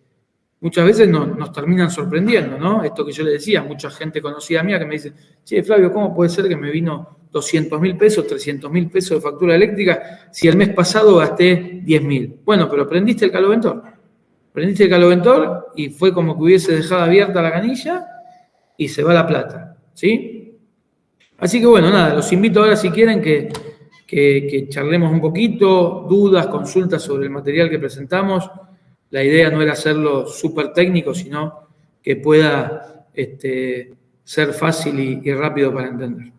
muchas veces nos terminan sorprendiendo, ¿no? Esto que yo le decía, mucha gente conocida mía que me dice, che, Flavio, ¿cómo puede ser que me vino 200.000 pesos, 300.000 pesos de factura eléctrica si el mes pasado gasté 10.000? Bueno, pero prendiste el caloventor. Prendiste el caloventor y fue como que hubiese dejado abierta la canilla y se va la plata, ¿sí? Así que bueno, nada, los invito ahora si quieren que charlemos un poquito, dudas, consultas sobre el material que presentamos. La idea no era hacerlo súper técnico, sino que pueda ser fácil y rápido para entender.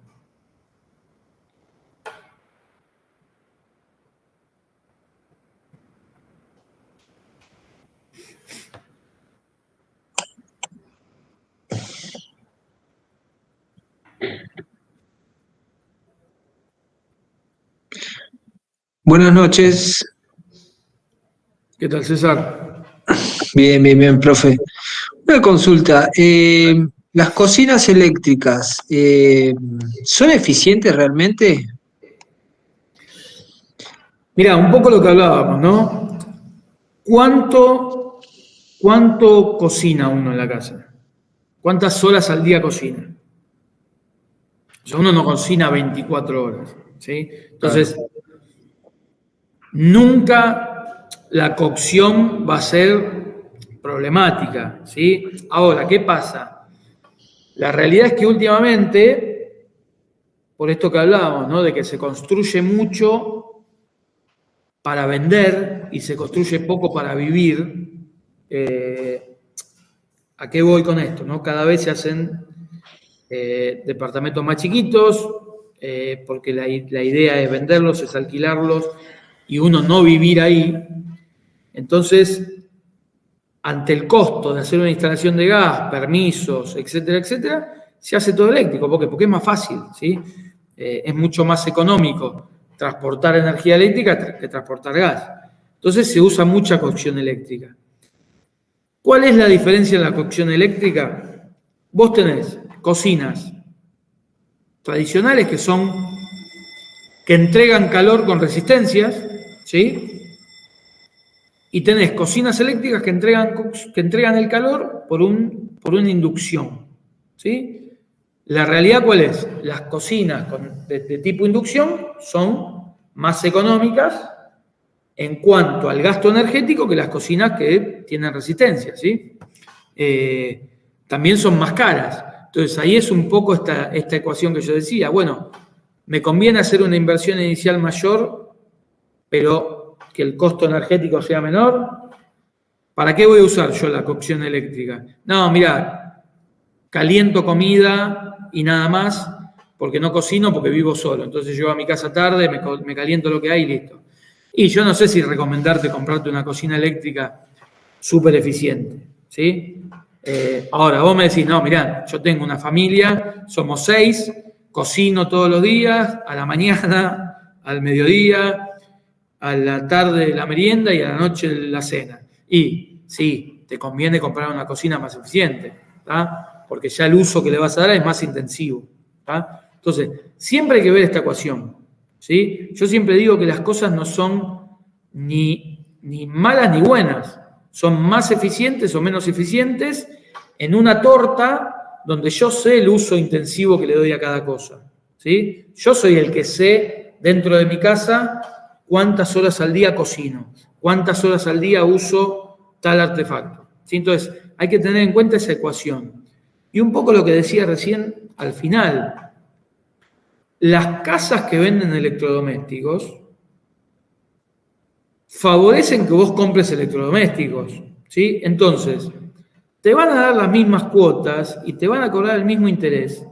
Buenas noches.
¿Qué tal, César?
Bien, profe. Una consulta. ¿Las cocinas eléctricas son eficientes realmente?
Mirá, un poco lo que hablábamos, ¿no? ¿Cuánto cocina uno en la casa? ¿Cuántas horas al día cocina? O sea, uno no cocina 24 horas, ¿sí? Entonces, nunca la cocción va a ser problemática, ¿sí? Ahora, ¿qué pasa? La realidad es que últimamente, por esto que hablábamos, ¿no? De que se construye mucho para vender y se construye poco para vivir. ¿A qué voy con esto? ¿No? Cada vez se hacen departamentos más chiquitos, porque la idea es venderlos, es alquilarlos y uno no vivir ahí. Entonces, ante el costo de hacer una instalación de gas, permisos, etcétera, etcétera, se hace todo eléctrico. ¿Por qué? Porque es más fácil, ¿sí? Es mucho más económico transportar energía eléctrica que transportar gas. Entonces se usa mucha cocción eléctrica. ¿Cuál es la diferencia en la cocción eléctrica? Vos tenés cocinas tradicionales que entregan calor con resistencias, ¿sí? Y tenés cocinas eléctricas que entregan el calor por una inducción, ¿sí? La realidad, ¿cuál es? Las cocinas de tipo inducción son más económicas en cuanto al gasto energético que las cocinas que tienen resistencia, ¿sí? También son más caras. Entonces, ahí es un poco esta ecuación que yo decía. Bueno, me conviene hacer una inversión inicial mayor, pero que el costo energético sea menor. ¿Para qué voy a usar yo la cocción eléctrica? No, mirá, caliento comida y nada más, porque no cocino, porque vivo solo. Entonces yo a mi casa tarde, me caliento lo que hay y listo. Y yo no sé si recomendarte comprarte una cocina eléctrica súper eficiente, ¿sí? Ahora, vos me decís, no, mirá, yo tengo una familia, somos 6, cocino todos los días, a la mañana, al mediodía, a la tarde la merienda y a la noche la cena. Y sí, te conviene comprar una cocina más eficiente, ¿tá? Porque ya el uso que le vas a dar es más intensivo, ¿tá? Entonces, siempre hay que ver esta ecuación, ¿sí? Yo siempre digo que las cosas no son ni malas ni buenas, son más eficientes o menos eficientes en una torta donde yo sé el uso intensivo que le doy a cada cosa, ¿sí? Yo soy el que sé dentro de mi casa cuántas horas al día cocino, cuántas horas al día uso tal artefacto, ¿sí? Entonces, hay que tener en cuenta esa ecuación. Y un poco lo que decía recién al final, las casas que venden electrodomésticos favorecen que vos compres electrodomésticos, ¿sí? Entonces, te van a dar las mismas cuotas y te van a cobrar el mismo interés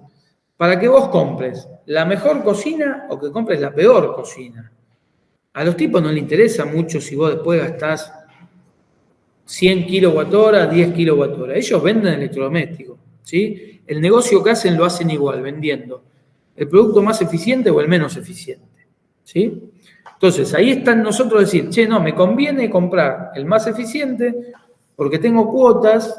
para que vos compres la mejor cocina o que compres la peor cocina. A los tipos no les interesa mucho si vos después gastás 100 kWh, 10 kWh. Ellos venden electrodomésticos, ¿sí? El negocio que hacen lo hacen igual, vendiendo el producto más eficiente o el menos eficiente, ¿sí? Entonces, ahí están nosotros decir, che, no, me conviene comprar el más eficiente porque tengo cuotas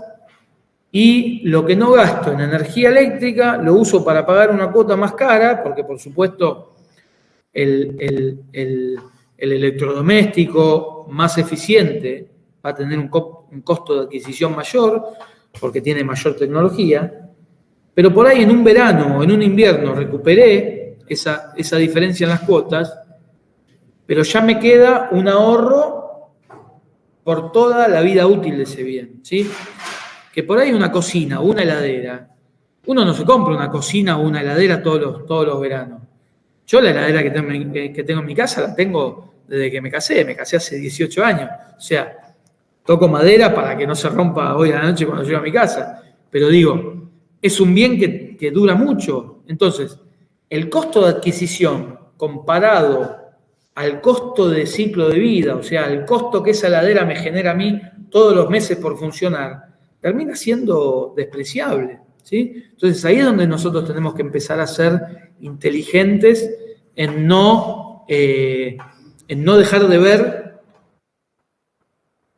y lo que no gasto en energía eléctrica lo uso para pagar una cuota más cara, porque por supuesto el electrodoméstico más eficiente va a tener un costo de adquisición mayor porque tiene mayor tecnología, pero por ahí en un verano o en un invierno recuperé esa diferencia en las cuotas, pero ya me queda un ahorro por toda la vida útil de ese bien, ¿sí? Que por ahí una cocina o una heladera, uno no se compra una cocina o una heladera todos los veranos. Yo la heladera que tengo en mi casa la tengo desde que me casé hace 18 años. O sea, toco madera para que no se rompa hoy a la noche cuando llego a mi casa. Pero digo, es un bien que dura mucho. Entonces, el costo de adquisición comparado al costo de ciclo de vida, o sea, el costo que esa heladera me genera a mí todos los meses por funcionar, termina siendo despreciable, ¿sí? Entonces, ahí es donde nosotros tenemos que empezar a ser inteligentes en no dejar de ver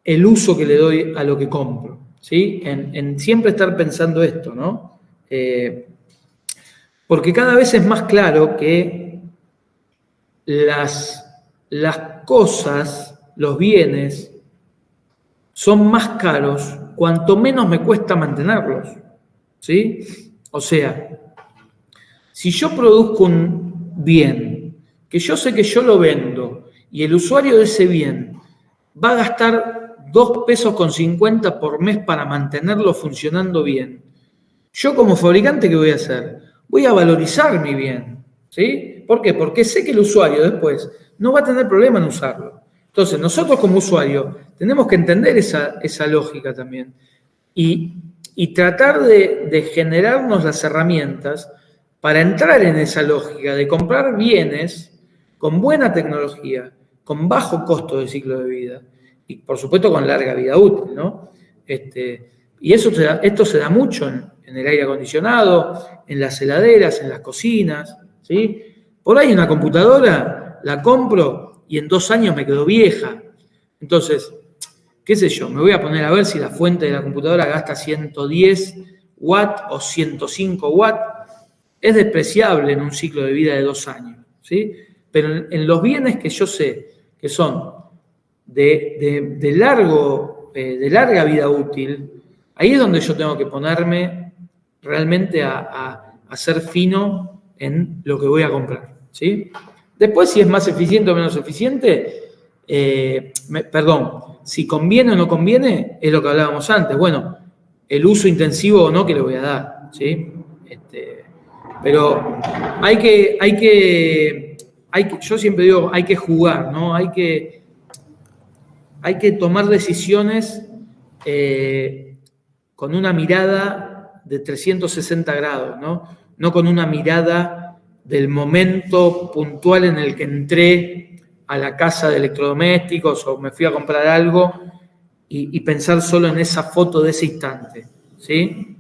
el uso que le doy a lo que compro, ¿sí? En siempre estar pensando esto, ¿no? Porque cada vez es más claro que las cosas, los bienes, son más caros cuanto menos me cuesta mantenerlos, ¿sí? O sea, si yo produzco un bien, que yo sé que yo lo vendo, y el usuario de ese bien va a gastar 2,50 pesos por mes para mantenerlo funcionando bien, yo como fabricante, ¿qué voy a hacer? Voy a valorizar mi bien, ¿sí? ¿Por qué? Porque sé que el usuario después no va a tener problema en usarlo. Entonces, nosotros como usuario tenemos que entender esa lógica también y tratar de generarnos las herramientas para entrar en esa lógica de comprar bienes con buena tecnología, con bajo costo de ciclo de vida y, por supuesto, con larga vida útil, ¿no? Y esto se da mucho en el aire acondicionado, en las heladeras, en las cocinas, ¿sí? Por ahí una computadora la compro y en 2 años me quedó vieja. Entonces, qué sé yo, me voy a poner a ver si la fuente de la computadora gasta 110 watts o 105 watts. Es despreciable en un ciclo de vida de 2 años, ¿sí? Pero en los bienes que yo sé que son de larga vida útil, ahí es donde yo tengo que ponerme realmente a ser fino en lo que voy a comprar, ¿sí? Después, si es más eficiente o menos eficiente, si conviene o no conviene, es lo que hablábamos antes. Bueno, el uso intensivo o no que le voy a dar, ¿sí? Pero yo siempre digo, hay que jugar, ¿no? Hay que tomar decisiones con una mirada de 360 grados, ¿no? No con una mirada del momento puntual en el que entré a la casa de electrodomésticos o me fui a comprar algo y pensar solo en esa foto de ese instante, ¿sí?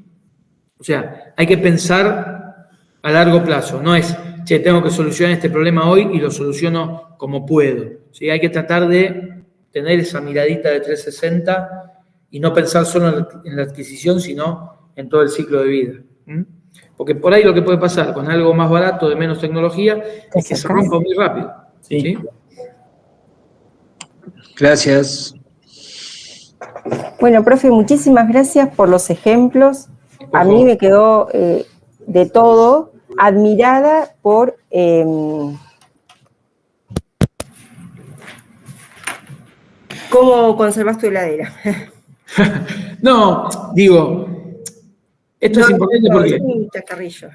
O sea, hay que pensar a largo plazo, no es, che, tengo que solucionar este problema hoy y lo soluciono como puedo. ¿Sí? Hay que tratar de tener esa miradita de 360 y no pensar solo en la adquisición, sino en todo el ciclo de vida. Porque por ahí lo que puede pasar con algo más barato, de menos tecnología, es que se rompa muy rápido. ¿Sí?
Gracias.
Bueno, profe, muchísimas gracias por los ejemplos. A mí me quedó de todo, admirada por cómo conservas tu heladera.
No, digo, esto es importante porque...
Es un chacarrillo.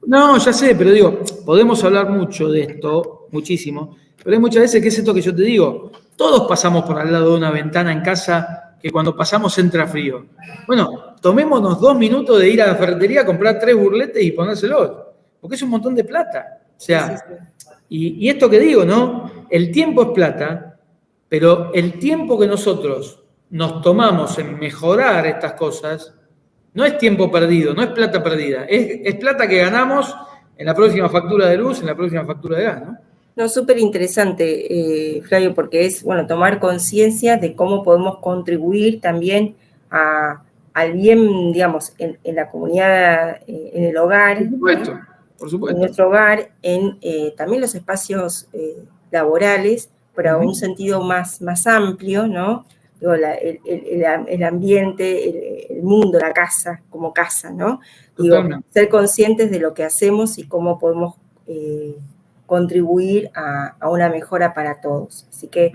No, ya sé, pero digo, podemos hablar mucho de esto, muchísimo, pero hay muchas veces que es esto que yo te digo, todos pasamos por al lado de una ventana en casa que cuando pasamos entra frío. Bueno, tomémonos 2 minutos de ir a la ferretería a comprar 3 burletes y ponérselos, porque es un montón de plata. O sea, sí. Y esto que digo, ¿no? El tiempo es plata, pero el tiempo que nosotros nos tomamos en mejorar estas cosas no es tiempo perdido, no es plata perdida, es plata que ganamos en la próxima factura de luz, en la próxima factura de gas, ¿no?
No, súper interesante, Flavio, porque es, bueno, tomar conciencia de cómo podemos contribuir también al bien, digamos, en la comunidad, en el hogar.
Por supuesto, por supuesto.
En nuestro hogar, en también los espacios laborales, pero un sentido más amplio, ¿no? Digo, el ambiente, el mundo, la casa, como casa, ¿no? Digo, ser conscientes de lo que hacemos y cómo podemos contribuir a una mejora para todos. Así que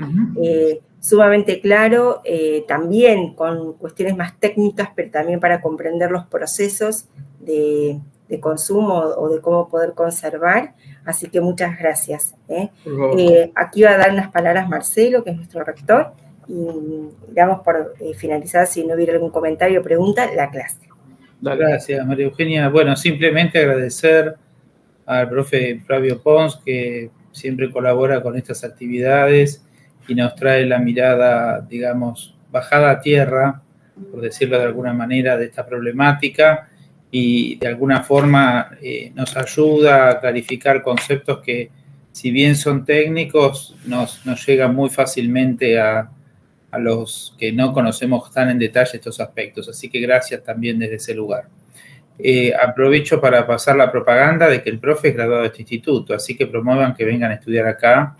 sumamente claro, también con cuestiones más técnicas, pero también para comprender los procesos de consumo o de cómo poder conservar. Así que muchas gracias. Aquí va a dar unas palabras Marcelo, que es nuestro rector, y damos por finalizada, si no hubiera algún comentario o pregunta, la clase.
Gracias, María Eugenia. Bueno, simplemente agradecer al profe Flavio Pons, que siempre colabora con estas actividades y nos trae la mirada, digamos, bajada a tierra, por decirlo de alguna manera, de esta problemática, y de alguna forma nos ayuda a clarificar conceptos que, si bien son técnicos, nos llegan muy fácilmente a los que no conocemos tan en detalle estos aspectos. Así que gracias también desde ese lugar. Aprovecho para pasar la propaganda de que el profe es graduado de este instituto, así que promuevan que vengan a estudiar acá,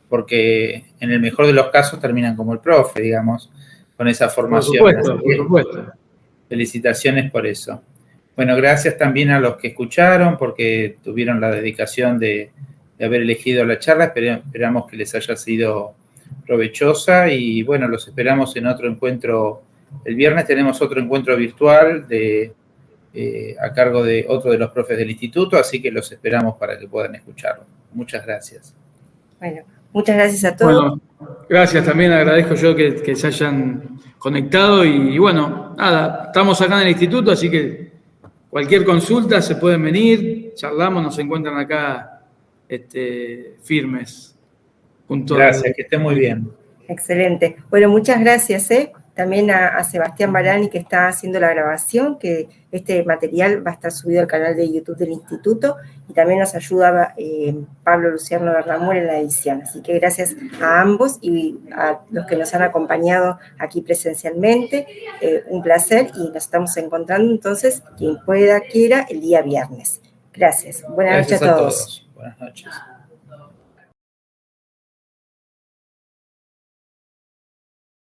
porque en el mejor de los casos terminan como el profe, digamos, con esa formación.
Por supuesto.
Felicitaciones por eso. Bueno, gracias también a los que escucharon, porque tuvieron la dedicación de haber elegido la charla. Esperamos que les haya sido provechosa y bueno, los esperamos en otro encuentro. El viernes tenemos otro encuentro virtual a cargo de otro de los profes del instituto, así que los esperamos para que puedan escucharlo. Muchas gracias.
Bueno, muchas gracias a todos.
Bueno, gracias, también agradezco yo que se hayan conectado y bueno, nada, estamos acá en el instituto, así que cualquier consulta se pueden venir, charlamos, nos encuentran acá firmes.
Gracias, que esté muy bien.
Excelente. Bueno, muchas gracias, también a Sebastián Barani, que está haciendo la grabación, que este material va a estar subido al canal de YouTube del Instituto, y también nos ayuda Pablo Luciano Bernamur en la edición. Así que gracias a ambos y a los que nos han acompañado aquí presencialmente. Un placer y nos estamos encontrando entonces, quien pueda, quiera, el día viernes. Gracias. Buenas noches a todos.
Buenas noches.